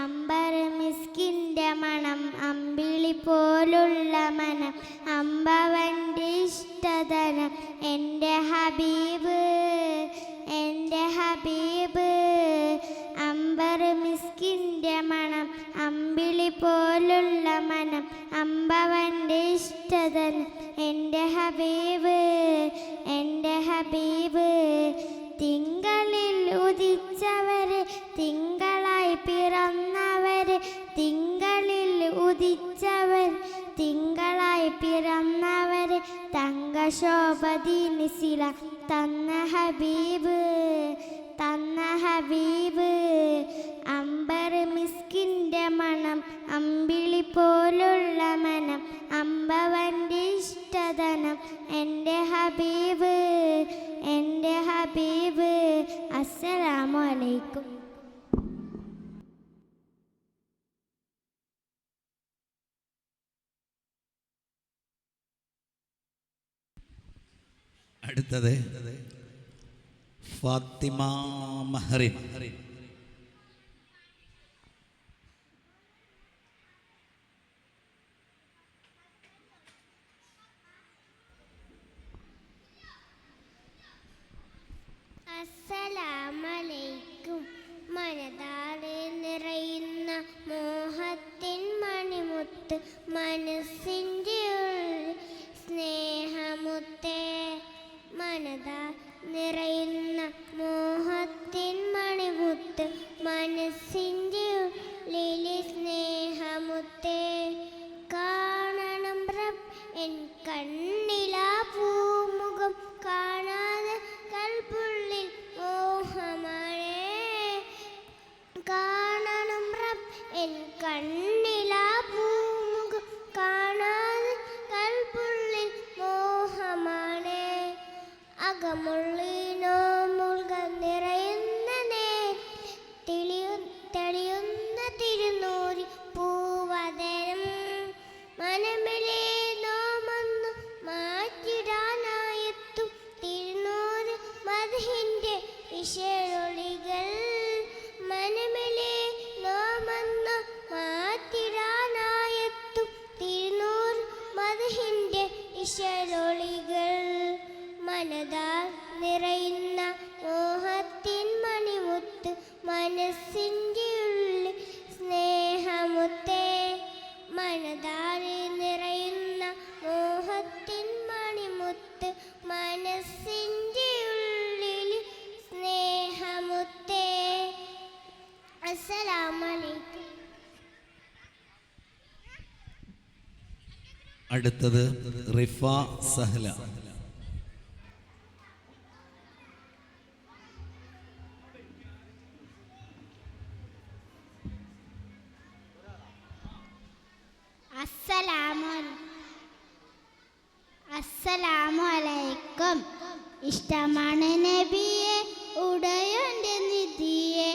അമ്പർ മിസ്കിൻ്റെ മണം അമ്പിളി പോലുള്ള മനം അമ്പവൻ്റെ ഇഷ്ടധനം എൻ്റെ ഹബീബ് എൻ്റെ ഹബീബ്. അമ്പർ മിസ്കിൻ്റെ മണം അമ്പിളി പോലുള്ള മനം അമ്പവൻ്റെ ഇഷ്ടധനം എൻ്റെ ഹബീബ് എൻ്റെ ഹബീബ്. തിങ്കളിൽ ഉദിച്ചവര് തിങ്കളായി പിറന്നവര് തിങ്കളിൽ ഉദിച്ചവർ തിങ്കളായി പിറന്നവര് തങ്കശോഭദീനിസില തന്ന ഹബീബ് തന്ന ഹബീബ്. അമ്പർ മിസ്കിൻ്റെ മണം അമ്പിളി പോലുള്ള മനം അമ്പവൻ്റെ ഇഷ്ടധനം എൻ്റെ ഹബീബ് എൻ്റെ ഹബീബ്. അസ്സലാമു അലൈക്കും. അടുത്തത് ഫാത്തിമ മഹറിൻ. അസ്സലാമലൈക്കും. മനതാടെ നിറയുന്ന മോഹത്തിൻ മണിമുത്ത് മനസ്സിൻ്റെ ഉള്ളിൽ സ്നേഹമുത്തേ. മനതാ നിറയുന്ന മോഹത്തിൻ മണിമുത്ത് മനസ്സിൻ്റെ ഉള്ളിൽ സ്നേഹമുത്തേ. കാണണം റബ്ബ് എൻ കണ്ണിലാ പൂമുഖം കാണാതെ കൽപ്പുള്ളിൽ മോഹമാണേ. കാണണം റബ്ബ് എൻ കണ്ണിലാ പൂമുഖം കാണാതെ കൽപ്പുള്ളിൽ മോഹമാണേ. അകമുള്ളിനോ മുൾകൾ നിറയുന്ന തെളിയുന്ന തിരുനൂരി പൂവതരം മനമിലെ നോമൊന്നു മാറ്റിടാനായെത്തും തിരുനൂറ് മദ്ഹിൻ്റെ ഇശലൊളികൾ. മനമിലെ നോമൊന്നു മാറ്റിടാനായെത്തും തിരുനൂറ് മദ്ഹിൻ്റെ ഇശലൊളികൾ. മനതാൽ നിറയുന്ന മോഹത്തിൻ മണിമുത്ത് മനസ്സിൻ്റെ ഉള്ളിൽ സ്നേഹമുത്തേ. മനതാൽ നിറയുന്ന മോഹത്തിൻ മണിമുത്ത് മനസ്സിൻ്റെ ഉള്ളിൽ സ്നേഹമുത്തേ. അസ്സലാമു അലൈക്കും. അടുത്തത് റിഫ സഹല. അസ്സലാമു അലൈക്കും. ഇഷ്ടമാണ് നബിയെ ഉടയോൻ്റെ നിധിയെ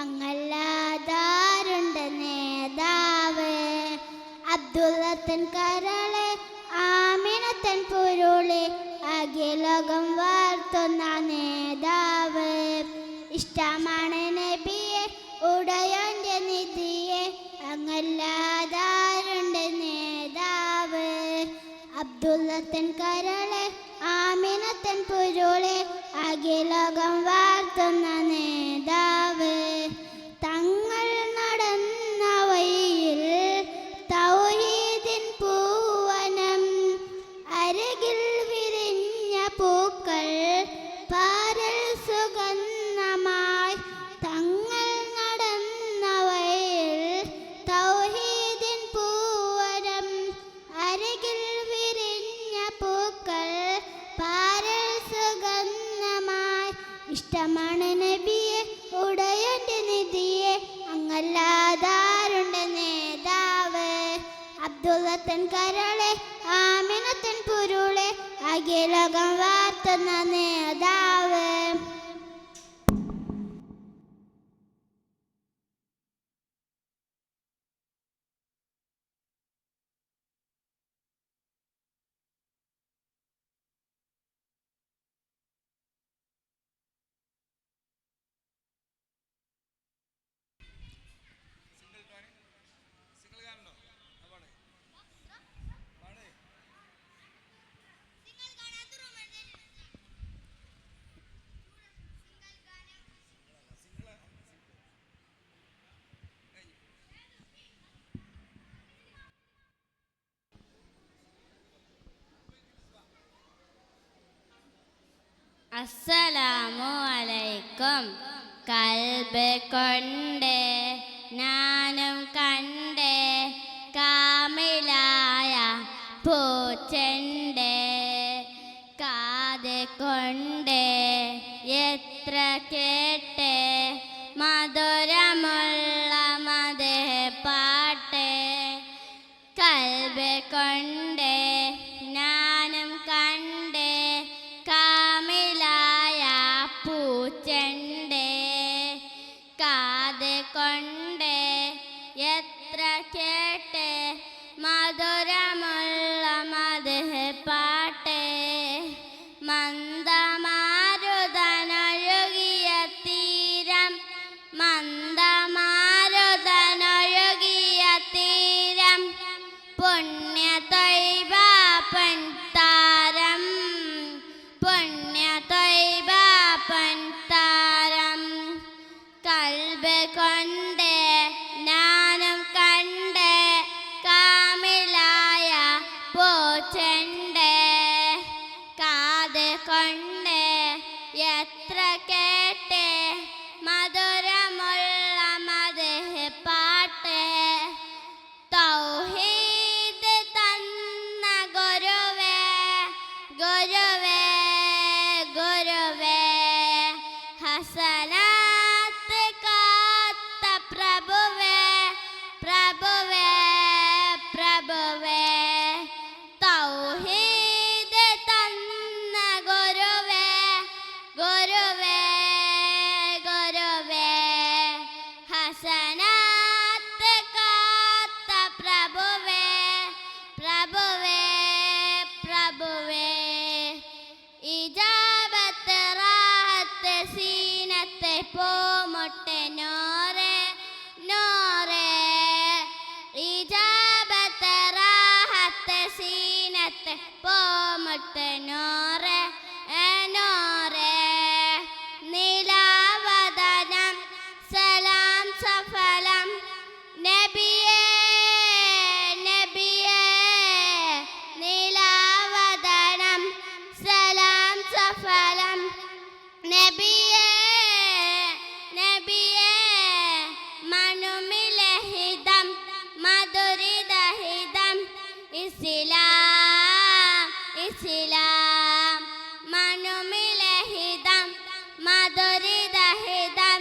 അങ്ങല്ലാതാരുണ്ട് നേതാവ്. അബ്ദുള്ളത്തൻ കരളെ ആമിനത്തൻ പൊരുളെ ആകെ ലോകം വാർത്തുന്ന നേതാവ്. ഇഷ്ടമാണ് നബിയെ ഉടയോൻ്റെ നിധിയെ അങ്ങല്ലാതാരുണ്ട് നേതാവ്. അബ്ദുള്ളത്തൻ കരളെ ആമിനത്തൻ പൊരുളെ ആകെ ലോകം വാർത്തുന്ന നേതാവ്. അബ്ദുള്ളത്തൻ കരളെ ആമിനത്തൻ പൊരുളെ അഖിലകം വാർത്തുന്ന നേതാവ്. അസ്സലാമു അലൈക്കും. കൽബ് കൊണ്ട് ഞാനും കണ്ട് കാമിലായ പൂച്ചണ്ട്. കാത് കൊണ്ട് എത്ര കേട്ട് മധുരമുള്ള മധു പാട്ട്. കൽബ് കൊണ്ട് ഞാനും കണ്ട് കാമിലായ പൂച്ചണ്ട്. കാത് കൊണ്ട് എത്ര കേട്ട് മധുരമുള്ള മധു പാട്ട്. മന്ദമാരുതനൊഴുകിയ തീരം മന്ദമാരുതനൊഴുകിയ തീരം പുണ്യ തൊയ്ബ പൊൻതാരം പുണ്യ തൊയ്ബ പൊൻതാരം. കൽബ് കൊണ്ട് ഞാനും കണ്ട് കാമിലായ പൂച്ചണ്ട്. കാത് കൊണ്ട് എത്ര കേട്ട് മധുരമുള്ള മധു പാട്ട്. തൗഹീദ് തന്ന ഗുരുവേ ഗുരുവേ ഗുരുവേ ഹസനാത്ത് കാത്ത പ്രഭുവേ പ്രഭുവേ പ്രഭുവേ. തൗഹീദ് തന്ന ഗുരുവേ ഗുരുവേ ഗുരുവേ ഹസനാത്ത് കാത്ത പ്രഭുവേ പ്രഭുവേ പ്രഭുവേ. ഇജാബത്ത് റാഹത്ത് സീനത്തെ പോമൊട്ടെ നോരെ നോരെ. ഇജാബത്ത് റാഹത്ത് സീനത്തെ പോമൊട്ടെ നോരെ നോരെ. നിലാവദനം സലാം സഫലം നബിയേ നബിയേ. നിലാവദനം സലാം സഫലം നബിയേ നബിയേ. മനുമിലഹിതം മധുരിതഹിതം ഇസ്ലാം ഇസ്ലാം. മനുമിലഹിതം മധുരിതഹിതം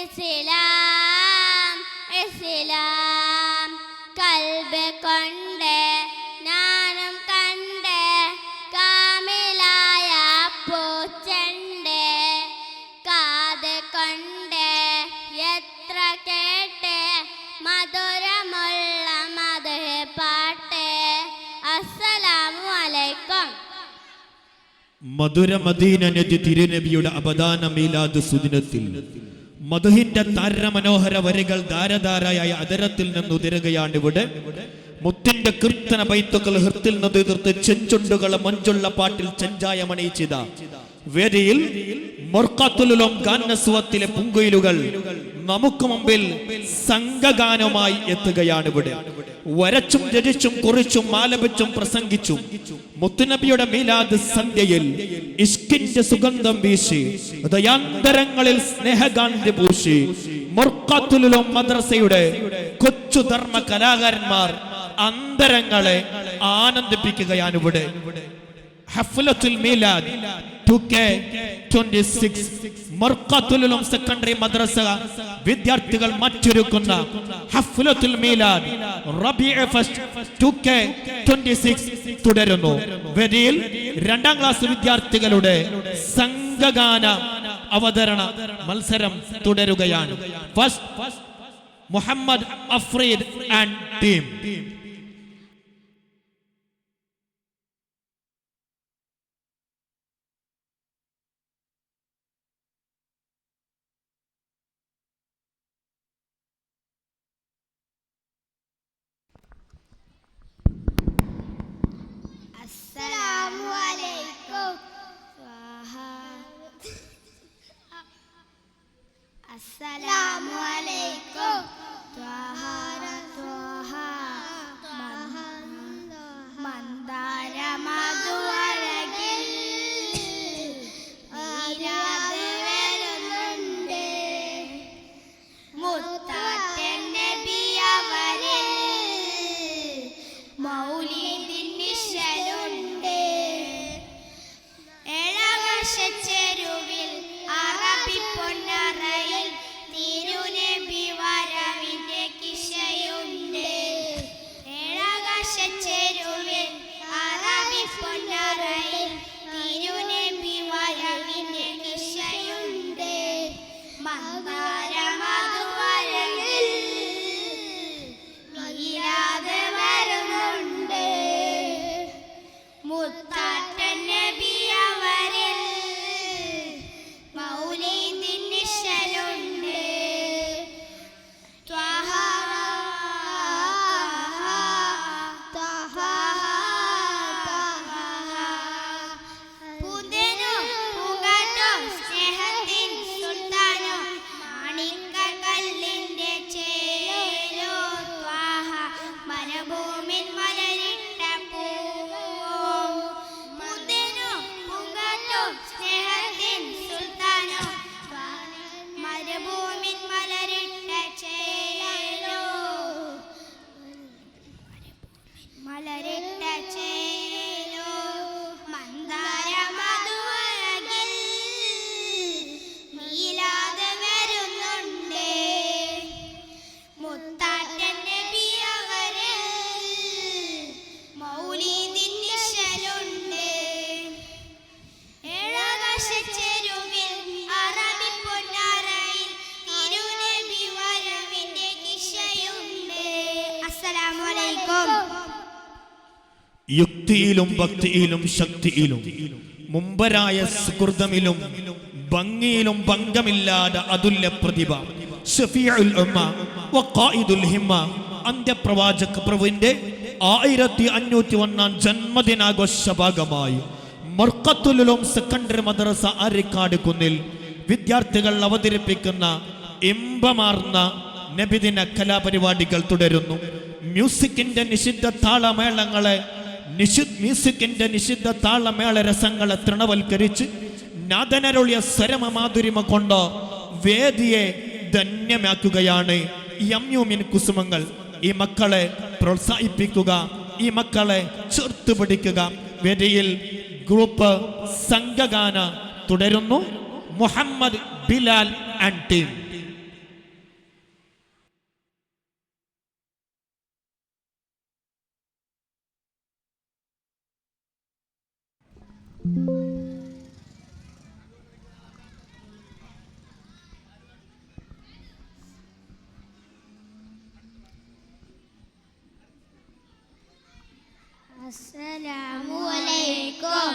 ഇസ്ലാം ഇസ്ലാം. കൽബ് കൊണ്ട് ഞാനും കണ്ട് കാമിലായ പൂച്ചണ്ട്. കാത് കൊണ്ട് എത്ര കേട്ട് മധുരമുള്ള മധു പാട്ട്. അസ്സലാമു അലൈക്കും. മധുര മദീന നബി തിരുനബിയുടെ അപദാന മീലാദ് സുദിനത്തിൽ മധുഹിന്റെ താരമനോഹര വരികൾ ധാരധാരയായ അതരത്തിൽ നിന്നുതിരുകയാണ് ഇവിടെ. മുത്തിന്റെ കീർത്തന ബൈത്തുക്കൾ ഹൃത്തിൽ നിന്ന് തീർത്ത് ചെഞ്ചുണ്ടുകളെ മഞ്ചുള്ള പാട്ടിൽ ചെഞ്ചായമണിയിച്ചത വേദിയിൽ മർഖത്തുലുലും ഗാനസ്വത്തിലെ പുങ്കുയിലുകൾ നമുക്ക് മുമ്പിൽ സംഘഗാനമായി എത്തുകയാണ് ഇവിടെ. വരച്ചും രചിച്ചും കുറിച്ചും ആലപിച്ചും പ്രസംഗിച്ചും മുത്തുനബിയുടെ മീലാദ് സന്ധ്യയിൽ ഇഷ്കിന്റെ സുഗന്ധം വീശി ഹൃദയാന്തരങ്ങളിൽ സ്നേഹഗാന്ധി പൂശി മർഖത്തുലുലും മദ്രസയുടെ കൊച്ചു ധർമ്മ കലാകാരന്മാർ അന്തരങ്ങളെ ആനന്ദിപ്പിക്കുകയാണ് ഇവിടെ. ഹഫ്ലത്തുൽ മീലാദ് 2K26 മർഖത്തുൽ ഉലൂം സെക്കൻഡറി മദ്രസ വിദ്യാർത്ഥികൾ മറ്റൊരുക്കുന്ന ഹഫ്ലത്തുൽ മീലാദ് റബീഉ ഫസ്റ്റ് 2K26 തുടരുന്നു. വേദിയിൽ 2ാം ക്ലാസ് വിദ്യാർത്ഥികളുടെ സംഘഗാന അവതരണ മത്സരം തുടരുകയാണ്. First Muhammad Afreed and team. അസ്സലാമു അലൈക്കും. അസ്സലാമു അലൈക്കും. മന്ദാര മധുവഴകിൽ നീരാതെ വരുന്നുണ്ട്. മുത്താറ്റൻ നബി അവരിൽ മൗലിദിൻ നിശലുണ്ട്. ഏഴാകാശച്ചെരുവിൽ അറബി പൊന്നറയിൽ തിരുനബി വരവിന്റെ കിശയുണ്ട്. ഏഴാകാശച്ചെരുവിൽ അറബി പൊന്നറയിൽ തിരുനബി വരവിന്റെ കിശയുണ്ട്. മന്ദാര മധുവഴകിൽ നീരാതെ വരുന്നുണ്ട്. മുത്താറ്റൻ നബി അവരിൽ മൗലിദിൻ നിശലുണ്ട്. ത്വഹ പൂന്തേനോ പൂങ്കാറ്റോ സ്നേഹത്തിൻ സുൽത്താനോ മാണിക്കക്കല്ലിന്റെ ചേലോ. ത്വഹ മരഭൂമിൻ മലരിട്ട പൂവോ. പൂന്തേനോ പൂങ്കാറ്റോ സ്നേഹത്തിൻ സുൽത്താനോ മരഭൂമിൻ മലരിട്ട ചേലോ. മലരിട്ട ചേലോ. മന്ദാര മധുവഴകിൽ നീലാതെ വരുന്നുണ്ട്. മുത്താറ്റൻ നബി അവരിൽ മൗലിദിൻ നിശലുണ്ട്. ഏഴാകാശച്ചെരുവിൽ അറബി പൊന്നറയിൽ തിരുനബി വരവിന്റെ കിശയുണ്ട്. അസ്സലാമു അലൈക്കും. യുക്തിയിലും ഭക്തിയിലും ശക്തിയിലും മുമ്പരായ സുഹൃതമിലും ഭംഗിയിലും ഭംഗമില്ലാതെ അതുല്യ പ്രതിഭ ഷഫീഉൽ ഉമ്മ വഖായിദുൽ ഹിമ്മ അന്ത്യപ്രവാചക പ്രഭുവിന്റെ 1501 ജന്മദിനാഘോഷ ഭാഗമായി മർഖത്തുൽ ഉലൂം സെക്കൻഡറി മദ്രസ അരിക്കാട് കുന്നിൽ വിദ്യാർത്ഥികൾ അവതരിപ്പിക്കുന്ന ഇമ്പമാർന്ന നബിദിന കലാപരിപാടികൾ തുടരുന്നു. മ്യൂസിക്കിന്റെ നിഷിദ്ധ താളമേള രസങ്ങളെ തൃണവൽക്കരിച്ച് നാദനരുളിയ സ്വരമാധുരിമ കൊണ്ട് വേദിയെ ധന്യമാക്കുകയാണ് യമ്യൂമിൻ കുസുമങ്ങൾ. ഈ മക്കളെ പ്രോത്സാഹിപ്പിക്കുക, ഈ മക്കളെ ചേർത്ത് പിടിക്കുക. വേദിയിൽ ഗ്രൂപ്പ് സംഘഗാന തുടരുന്നു. Muhammad Bilal and team. അസ്സലാമു അലൈക്കും.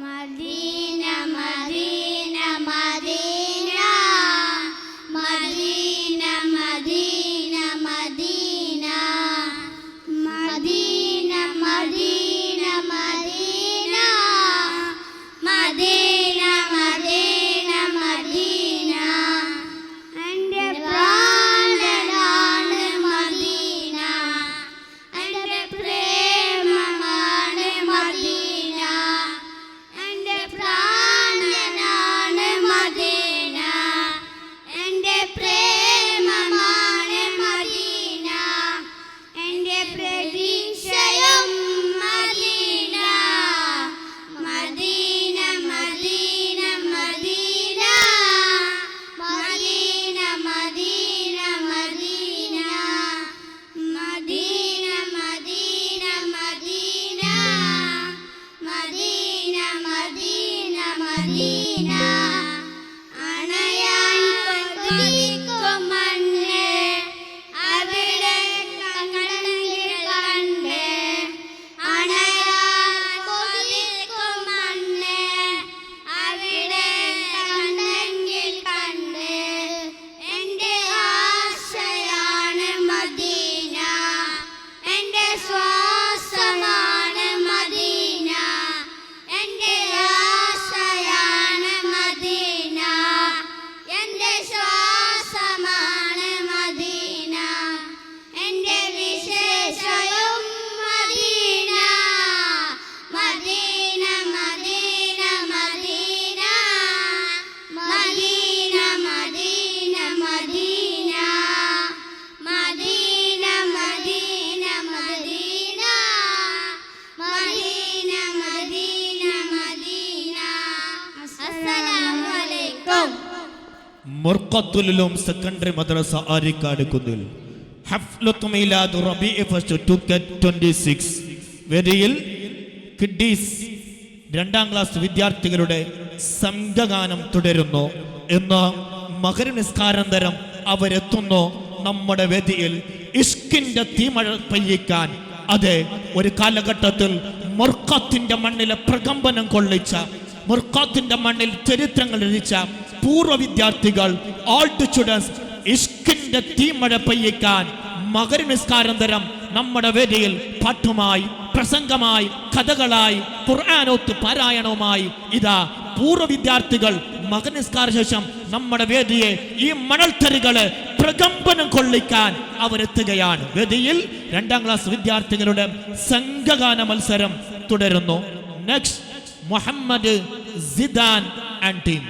Medina Medina Medina Medina Medina Medina Medina Medina Medina Medina Medina Medina എൻ്റെ പ്രാണനാണ് മദീന, എൻ്റെ പ്രേമമാണ് കൊതിക്കും മണ്ണ് അവിടെ കണ്ടെങ്കിൽ കണ്ട് അണയാൻ കൊതിക്കും മണ്ണ് അവിടെ കണ്ടെങ്കിൽ കണ്ട് എൻ്റെ ആശയാണ് മദീന എൻ്റെ ശ്വാസമാണ് മദീന എൻ്റെ ആശയാണ് മദീന എൻ്റെ ശ്വാസമാണ് മദീന എൻ്റെ വിശേഷവും Madina Medina Medina Medina Medina Medina Medina Medina Medina Medina Medina Medina Madina അസ്സലാമു അലൈക്കും. മുർഖത്തുലും സെക്കൻഡറി മദ്രസ ആരിക്കാട് കുന്നിൽ ഹഫ്ലത്ത് മീലാദ് റബീഇ ഫസ്റ്റ് 26 വേദിയിൽ കിഡ്ഡീസ് 2ാം ക്ലാസ് വിദ്യാർത്ഥികളുടെ സംഘഗാനം തുടരുന്നു. ഇന്ന് മഗ്‌രിബ് നിസ്കാരാനന്തരം അവരെത്തുന്നു നമ്മുടെ വേദിയിൽ. ഇഷ്കിന്റെ തീമഴ പെയ്യിക്കാൻ, അതെ, ഒരു കാലഘട്ടത്തിൽ മുർഖത്തിന്റെ മണ്ണിലെ പ്രകമ്പനം കൊള്ളിച്ച, മുർഖത്തിന്റെ മണ്ണിൽ ചരിത്രങ്ങൾ രചിച്ച പൂർവ്വ വിദ്യാർത്ഥികൾ, ഓൾഡ് സ്റ്റുഡൻസ്, ഇഷ്കിന്റെ തീമഴ പെയ്യിക്കാൻ മഗ്‌രിബ് നിസ്കാരാനന്തരം നമ്മുടെ വേദിയിൽ പാട്ടുമായി, പ്രസംഗമായി, കഥകളായി, ഖുർആനോത്ത് പാരായണവുമായി ഇതാ പൂർവ്വ വിദ്യാർത്ഥികൾ മഗ്‌രിബ് നിസ്കാര ശേഷം നമ്മുടെ വേദിയെ ഈ മണൽത്തരികളെ പ്രകമ്പനം കൊള്ളിക്കാൻ അവരെത്തുകയാണ്. വേദിയിൽ 2ാം ക്ലാസ് വിദ്യാർത്ഥികളുടെ സംഘഗാന മത്സരം തുടരുന്നു. Next Muhammad Zidan and team.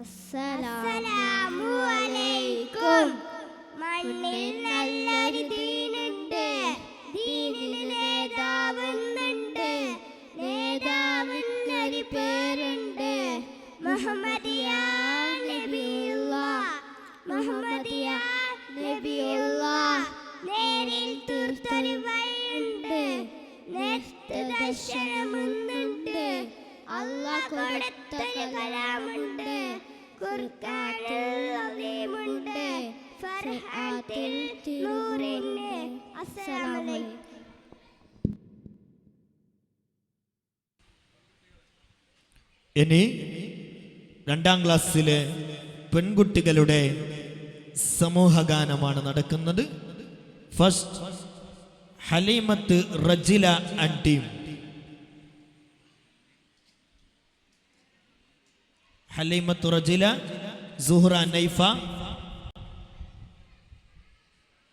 അസ്സലാമു അലൈക്കും. മണ്ണിൽ നല്ലൊരു ദീനുണ്ട്, ദീനിൽ നേതാവുന്നുണ്ട്, നേതാവിനൊരു പേരുണ്ട്, മുഹമ്മദിയ നബിയുള്ളാഹ്, മുഹമ്മദിയ നബിയുള്ളാഹ്. നേരിൽ തീർത്തൊരു വഴിയുണ്ട്, നേർത്ത ദർശനമൊന്നുണ്ട്, അല്ലാഹ് കൊടുത്ത കലാമുണ്ട്, ഖുർആനിൽ അലീമുണ്ട്, ഫർഹാത്തിൽ നൂറുണ്ട്. അസ്സലാമു അലൈക്കും. ഇനി 2ാം ക്ലാസ്സിലെ പെൺകുട്ടികളുടെ സമൂഹഗാനമാണ് നടക്കുന്നത്. First Haleemath Rajila and team. Haleemath Rajila, Suhra Naifa,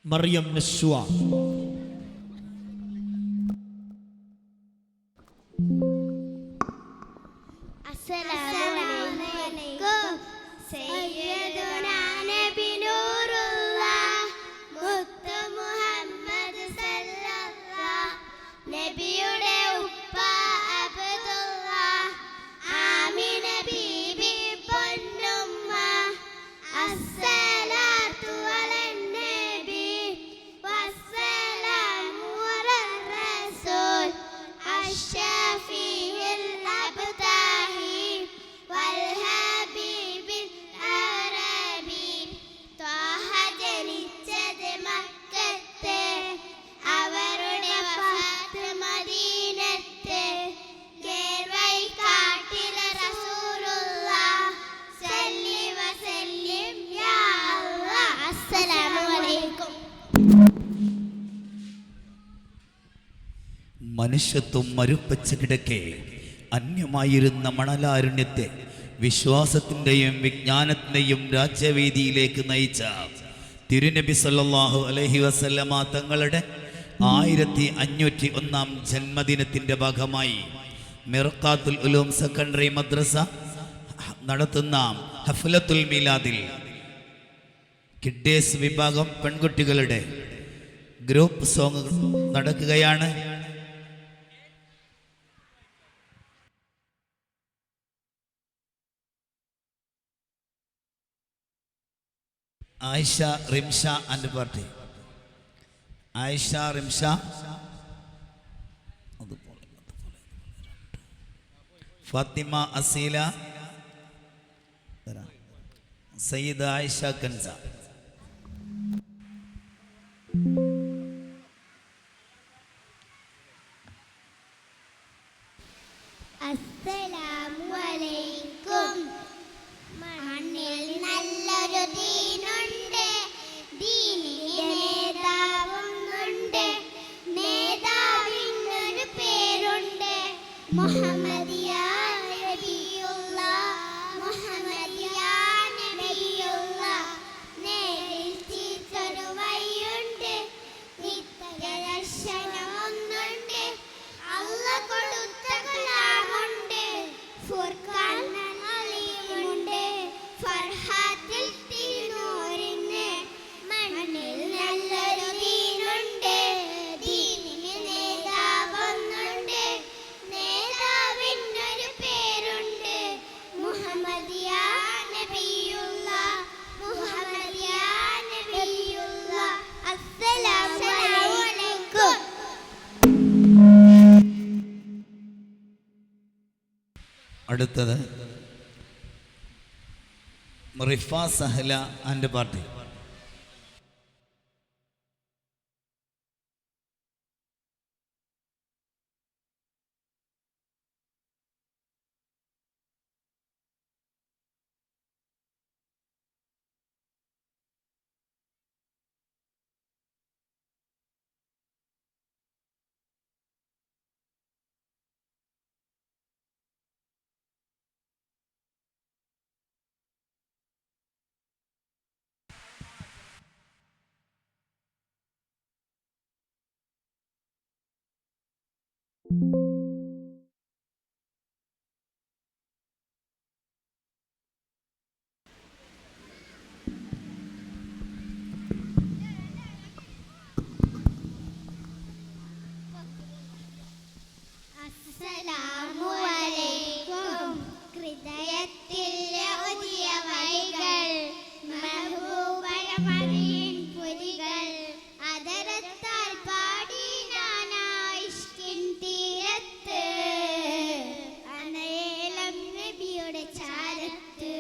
Mariyam Nashwa. അസ്സലാമു അലൈക്കും. സയ്യിദുനാ നബി നൂറുല്ലാഹ്, മുത്ത് മുഹമ്മദ് സല്ലല്ലാഹ്, നബിയുടെ ഉപ്പ അബ്ദുല്ലാഹ്, ആമിന ബീബി പൊന്നുമ്മ. അസ്സലാത്തു അലൻ നബി വസ്സലാമു അലർ റസൂൽ അശ്ശഫീഇൽ അബ്താഹി വൽ ഹബീബിൽ അറബി. ത്വാഹ ജനിച്ചത് മക്കത്ത്, അവരുടെ വഫാത്ത് മദീനത്ത്. കേർവൈ കാട്ടിലെ റസൂലുള്ളാഹ്, സല്ലി വസല്ലിം യാ അല്ലാഹ്. അസ്സലാമു അലൈക്കും. മനുഷ്യത്വം മരുപ്പച്ച കിടക്കെ അന്യമായിരുന്ന മണലാരുണ്യത്തെ വിശ്വാസത്തിൻ്റെയും വിജ്ഞാനത്തിൻ്റെയും രാജ്യവേദിയിലേക്ക് നയിച്ച തിരുനബി സല്ലല്ലാഹു അലൈഹി വസല്ലമ തങ്ങളുടെ 1501 ജന്മദിനത്തിൻ്റെ ഭാഗമായി മിർഖാത്തുൽ ഉലൂം സെക്കൻഡറി മദ്രസ നടത്തുന്ന ഹഫ്ലത്തുൽ മീലാദിൽ കിഡ്ഡേസ് വിഭാഗം പെൺകുട്ടികളുടെ ഗ്രൂപ്പ് സോങ് നടക്കുകയാണ്. Ayisha Rimsha and party. ആയിഷ റിംഷ, ഫാത്തിമ അസീല, സയ്യിദ ആയിഷ കൻസ. അസ്സലാമു അലൈക്കും. മണ്ണിൽ നല്ലൊരു ദീനുണ്ട്, ദീനിന്റെ നേതാവുന്നുണ്ട്, നേതാവിനൊരു പേരുണ്ട് മുഹമ്മദിയ നബിയുള്ള, മുഹമ്മദിയ നബിയുള്ള. നേരിൽ ചീത്തൊരു വഴിയുണ്ട്, നിത്യദർശനമൊന്നുണ്ട്, അല്ല കൊടുത്ത കലാമുണ്ട്, ഫുർഖാൻ അലീമുണ്ട്, ഫർഹാത്തിൽ തിരുനൂറിന്. മണ്ണിൽ നല്ലൊരു ദീനുണ്ട്, ദീനിന് നേതാവൊന്നുണ്ട്, നേതാവിനൊരു പേരുണ്ട് മുഹമ്മദിയ നബിയുള്ള, മുഹമ്മദിയ നബിയുള്ള. അസ്സലാമു അലൈക്കും. അടുത്തത് റിഫ സഹല ആൻഡ് പാർട്ടി. അസ്സലാമു അലൈക്കും. ഹൃദയത്തിൽ ഒതിയ വഴികൾ, മെഹബൂബരമണിയിൻ പുരികൾ, അതരത്താൽ പാടി നാനായിഷ്കിൻ തീരത്ത്, അനേലം നബിയുടെ ചാരത്ത്.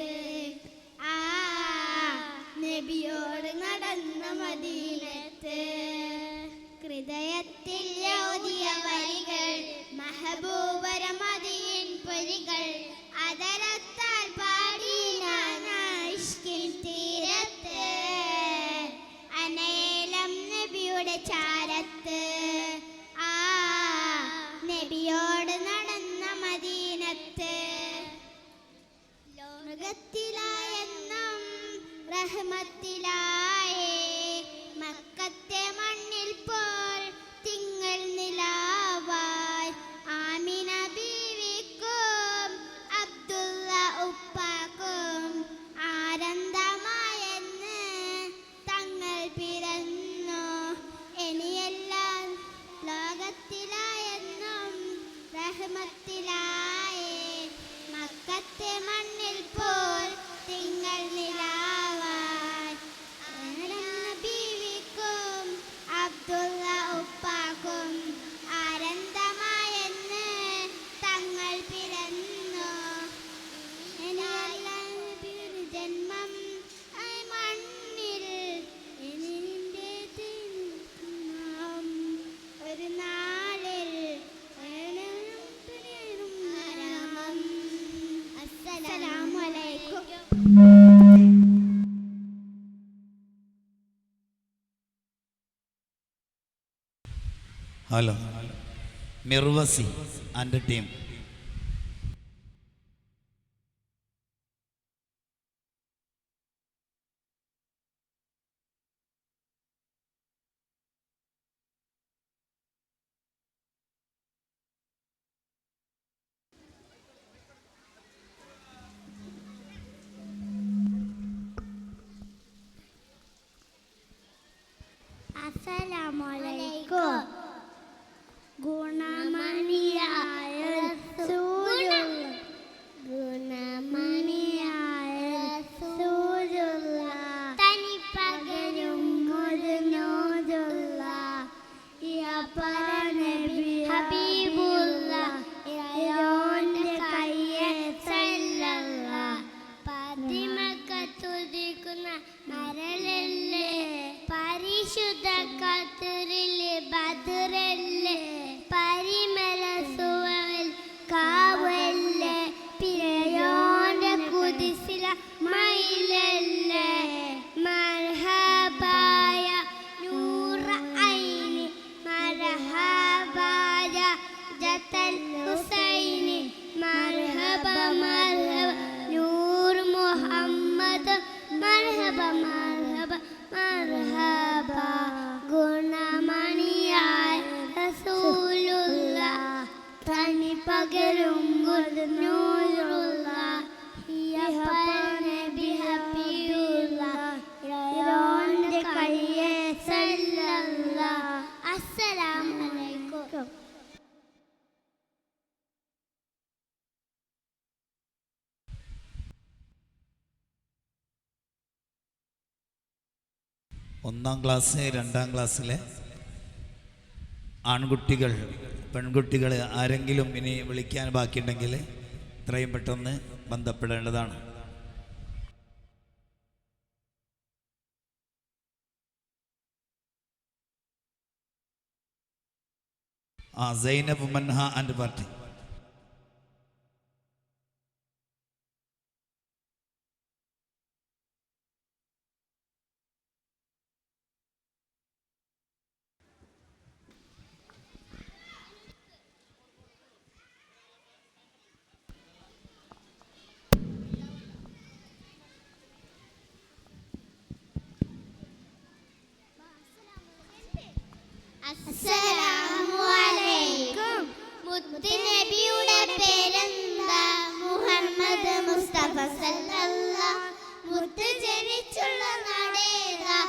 ആ നബിയോട് നടന്ന മദീനത്ത്. ഹൃദയത്തിൽ ഓതിയ വരികൾ, മെഹബൂബരമണിയിൻ പുരികൾ, അതരത്താൽ പാടി നാനായിഷ്കിൻ തീരത്ത്, അനേലം നബിയുടെ ചാരത്ത്. ആ നബിയോട് നടന്ന മദീനത്ത്. ലോകത്തിലായെന്നും റഹ്മത്തിലായേ, മക്കത്തെ മണ്ണിൽ പോൽ തിങ്കൾ നിലാവായി. ആമിന ബീവിക്കും അബ്ദുള്ള ഉപ്പാക്കും ആനന്ദമായെന്ന് തങ്ങൾ പിറന്നു. ഇനിയെല്ലാം ലോകത്തിലായെന്നും റഹ്മത്തിലായേ, മക്കത്തെ മണ്ണിൽ പോൽ തിങ്കൾ നിലാവായി. ബീവിക്കും അബ്ദുള്ള ഉപ്പാക്കും ആനന്ദമായെന്ന് തങ്ങൾ പിറന്നു. ജന്മം മണ്ണിൽ നിന്റെ ഒരു നാളിൽ. അസ്സലാമു അലൈക്കും. Hello Mirvasi and team. അസ്സലാമു അലൈക്കും. ഗുണമണിയായ മർഹബ മർഹബ ഗുണമണിയായ റസൂലുള്ള തനി പകരും നൂറുള്ള നബി ഹബീബുള്ള ഇറോന്റെ കയ്യെ സല്ലല്ലാഹു അസ്സലാമു അലൈക്കും. ഒന്നാം ക്ലാസ് 2ാം ക്ലാസ്സിലെ ആൺകുട്ടികൾ പെൺകുട്ടികൾ ആരെങ്കിലും ഇനി വിളിക്കാൻ ബാക്കിയുണ്ടെങ്കിൽ എത്രയും പെട്ടെന്ന് ബന്ധപ്പെടേണ്ടതാണ്. Zainab Manha and party. അസ്സലാമു അലൈക്കും. മുത്തുനബിയുടെ പേരെന്താ? മുഹമ്മദ് മുസ്തഫ സല്ലല്ലാഹു. മുത്ത് ജനിച്ചുള്ള നാടേതാ?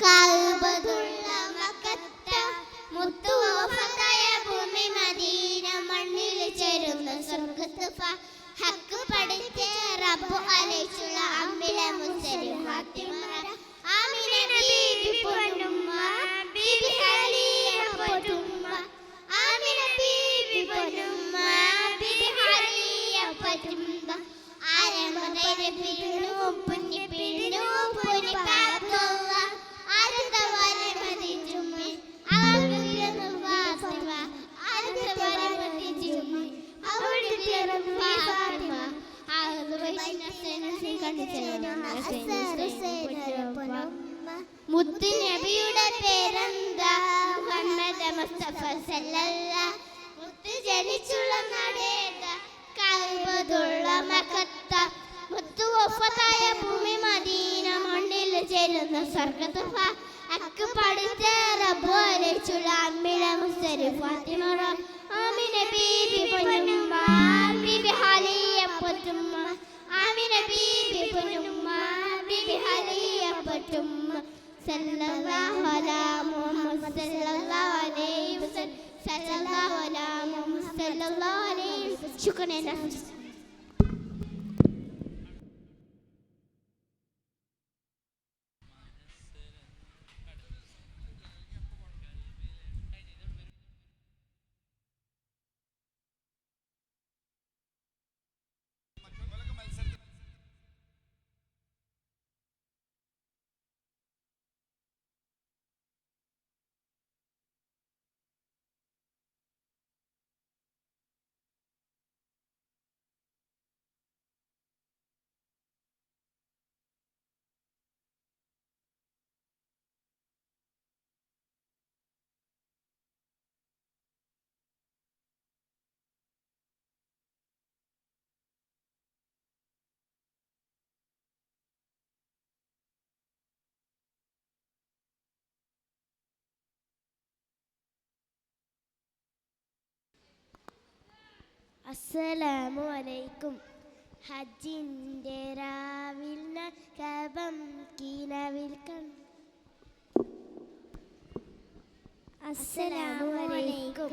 കഅബത്തുള്ള മക്കത്ത. മുത്ത് വഫാത്തായ ഭൂമി മദീന. മണ്ണിൽ ചേരുന്ന സ്വർഗ്ഗത്ത് ഹക്ക് പഠിച്ച റബ്ബ് അലൈച്ചുള്ള അമ്പിലെ മുസ്ലിം ഫാത്തിമ ആമിന ബീബി പൊന്നുമ്മ ബീബി ഹാലിയ പൊന്നുമ്മ ആമിന ബീബി പൊന്നുമ്മ ബീബി ഹാലിയ പൊന്നുമ്മ ആരമദൈന പിന്നു പുന്നി പിന്നു പുന്നി പാത്തുള്ള ആരതവരെ മദിജുമ്മ ആരതിയു ഫാത്തിമ ആരതവരെ മദിജുമ്മ അവളിയു ഫാത്തിമ മുത്ത് നബിയുടെ പേരെന്താ? മുഹമ്മദ് മുസ്തഫ സല്ലല്ലാഹു. മുത്ത് ജനിച്ചുള്ള നാടേതാ? കഅബത്തുള്ള മക്കത്ത. മുത്ത് വഫാത്തായ ഭൂമി മദീന. മണ്ണിൽ ചേരുന്ന സ്വർഗ്ഗത്ത് ഹക്ക് പഠിച്ച റബ്ബ് അലൈച്ചുള്ള അമ്മിലെ മുസ്ലിം ഫാത്തിമ ആമിന ബീബി പൊന്നുമ്മ ബീബി ഹാലിയ പൊന്നുമ്മ ആമിന ബീബി പൊന്നുമ്മ ബീബി ഹാലിയ പൊന്നുമ്മ സല്ലല്ലാഹു അലാ മുഹമ്മദ് സല്ലല്ലാഹു അലൈഹി വസല്ലം സല്ലല്ലാഹു അലാ മുഹമ്മദ് സല്ലല്ലാഹു അലൈഹി വസല്ലം. ശുക്രൻ. അസ്സലാമു അലൈക്കും. ഹജ്ജിൻ്റെ രാവിൽ കഅബം കിനാവിൽ കണ്ടു. അസ്സലാമു അലൈക്കും.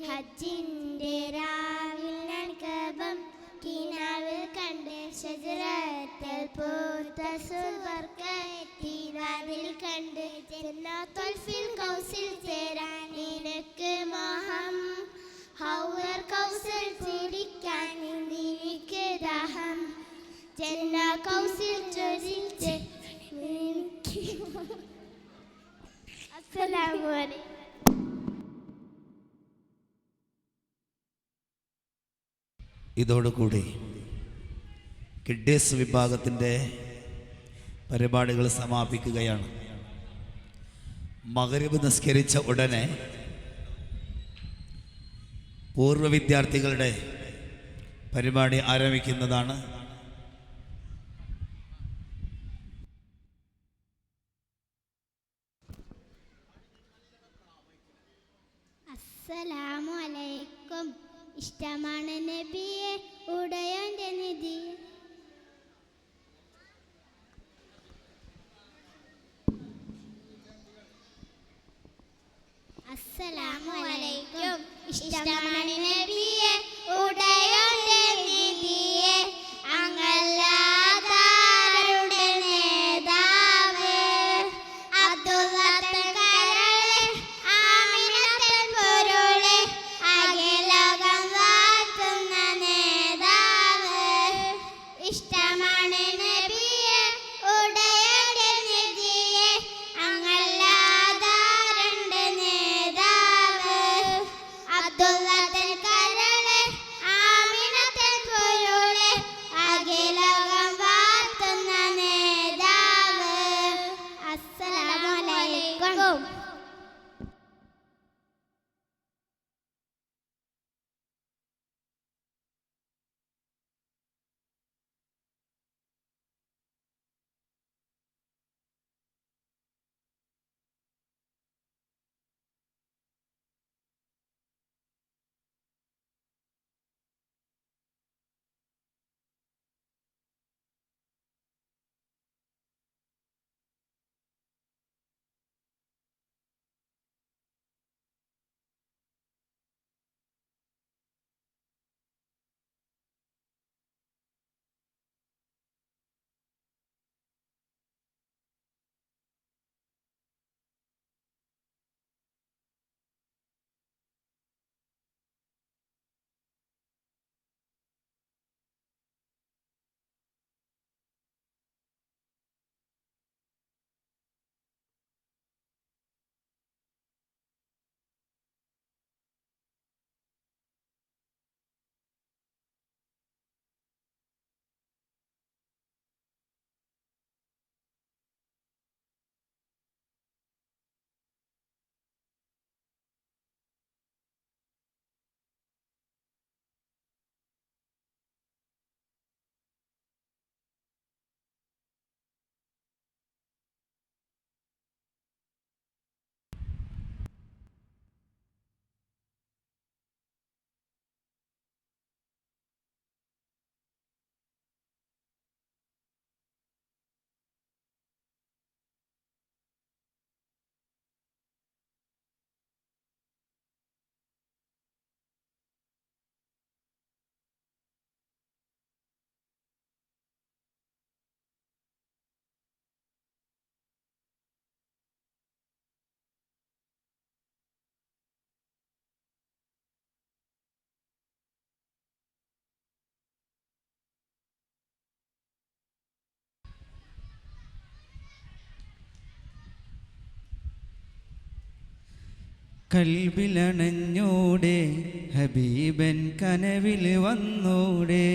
ഹജ്ജിൻ്റെ രാവിൽ കഅബം കിനാവിൽ കണ്ട്. ശജറത്തുൽ പൂത്ത സുവർഗത്തിനാവിൽ കണ്ട്. ജന്നത്തുൽ ഫിർദൗസിൽ ചേരാൻ നിനക്ക് മോഹം. ഹൗർ കൗസൽ കുടിക്കാൻ നിനക്ക് ദാഹം. ജന്ന കൗസൽ ചൊരിച്ച് നിനക്ക്. അസ്സലാമു അലൈക്കും. ഇതോടുകൂടി കിഡ്സ് വിഭാഗത്തിൻ്റെ പരിപാടികൾ സമാപിക്കുകയാണ്. മഗ്രിബ് നിസ്കരിച്ച ഉടനെ പൂർവ്വ വിദ്യാർത്ഥികളുടെ പരിപാടി ആരംഭിക്കുന്നതാണ്. അസ്സലാമു അലൈക്കും. ഇഷ്ടമാണ് നബിയെ ഉടയോന്റെ നിധി. അസ്സലാമു അലൈക്കും. ഇഷ്ടമാണ് നബിയെ ഉടയോന്റെ നിധിയെ അങ്ങല്ലാതാരുടെ നേതാവ് അബ്ദുള്ളത്തൻ കരളെ ആമിനത്തൻ പൊരുളെ അഖിലോകം വാഴ്ത്തുന്ന നേതാവ്. ഇഷ്ടമാണ് നബിയെ ഉടയോന്റെ നിധിയെ അങ്ങല്ലാതാരുടെ നേതാവ് അബ്ദുള്ളത്തൻ കരളെ ആമിനത്തൻ പൊരുളെ അഖിലോകം വാഴ്ത്തുന്ന നേതാവ്. അസ്സലാമു അലൈക്കും. കൽബിലണഞ്ഞൂടെ ഹബീബൻ കനവിൽ വന്നൂടെ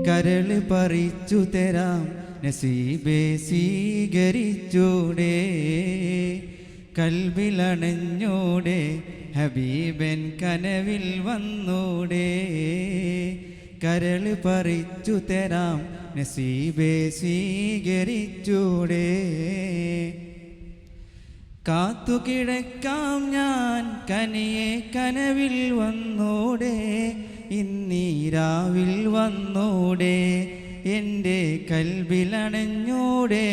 കരൾ പറിച്ചു തരാം നസീബെ സ്വീകരിച്ചൂടെ കൽബിലണഞ്ഞൂടെ ഹബീബൻ കനവിൽ വന്നൂടെ കരൾ പറിച്ചു തരാം നസീബെ സ്വീകരിച്ചൂടെ കാത്തുകിടക്കാം ഞാൻ കനിയെ കനവിൽ വന്നൂടെ ഇന്നീരാവിൽ വന്നൂടെ എൻ്റെ കൽബിലണഞ്ഞൂടെ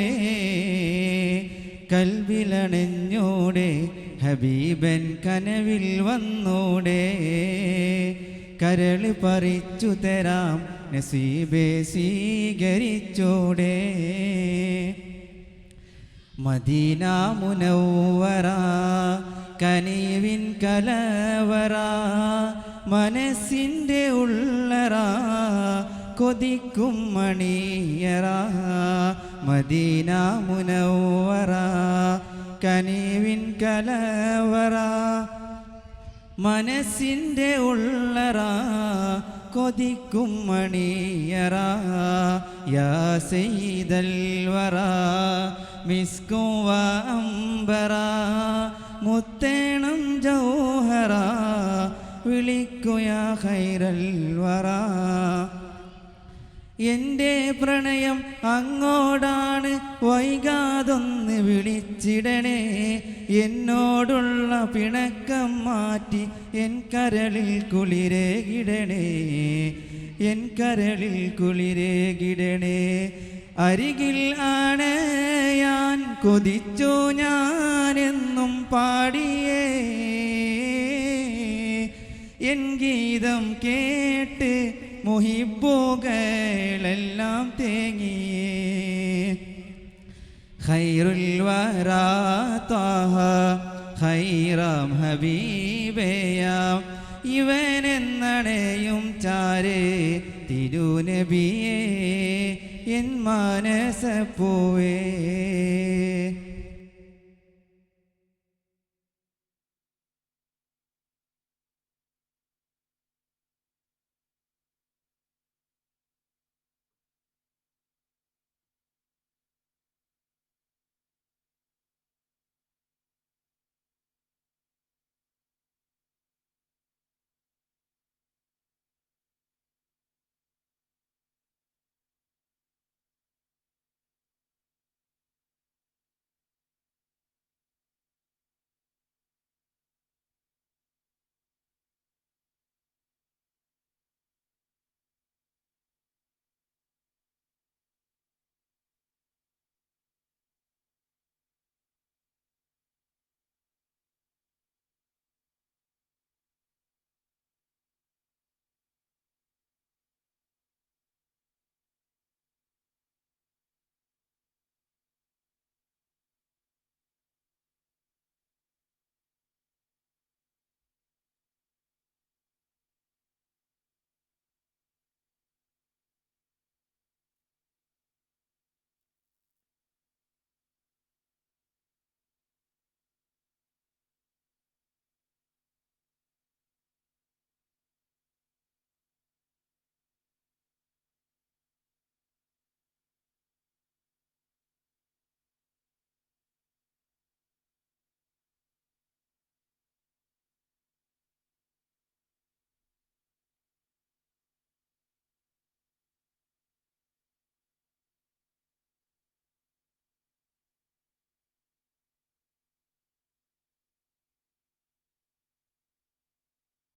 കൽബിലണഞ്ഞൂടെ ഹബീബൻ കനവിൽ വന്നൂടെ കരൾ പറിച്ചു തരാം നസീബെ സ്വീകരിച്ചൂടെ മദീന മുനവ്വറ കനിവിൻ കലവറ മനസ്സിൻ്റെ ഉള്ളറ കൊതിക്കും മണിയറ മദീന മുനവ്വറ കനിവിൻ കലവറ മനസ്സിൻ്റെ ഉള്ളറ കൊതിക്കും മണിയറ യാ സയ്യിദൽ വറ മിസ്കും വ അംബറ മുത്തേണം ജൗഹറ വിളിക്കു യാ ഖൈറൽ വറ എൻ്റെ പ്രണയം അങ്ങോടാണ്, വൈകാതൊന്ന് വിളിച്ചിടണേ. എന്നോടുള്ള പിണക്കം മാറ്റി എൻ കരളിൽ കുളിരേകിടണേ, എൻ കരളിൽ കുളിരേകിടണേ. അരികിൽ അണയാൻ കൊതിച്ചു ഞാനെന്നും പാടിയേ, എൻ ഗീതം കേട്ട് മുഹിബുകളെല്ലാം തേങ്ങിയേ. ഖൈറുൽ വറാ ത്വാഹ ഖൈറാം ഹബീബയാം ഇവനെന്നണയും ചാരേ തിരുനബിയേ എൻ മാനസപ്പൂവേ.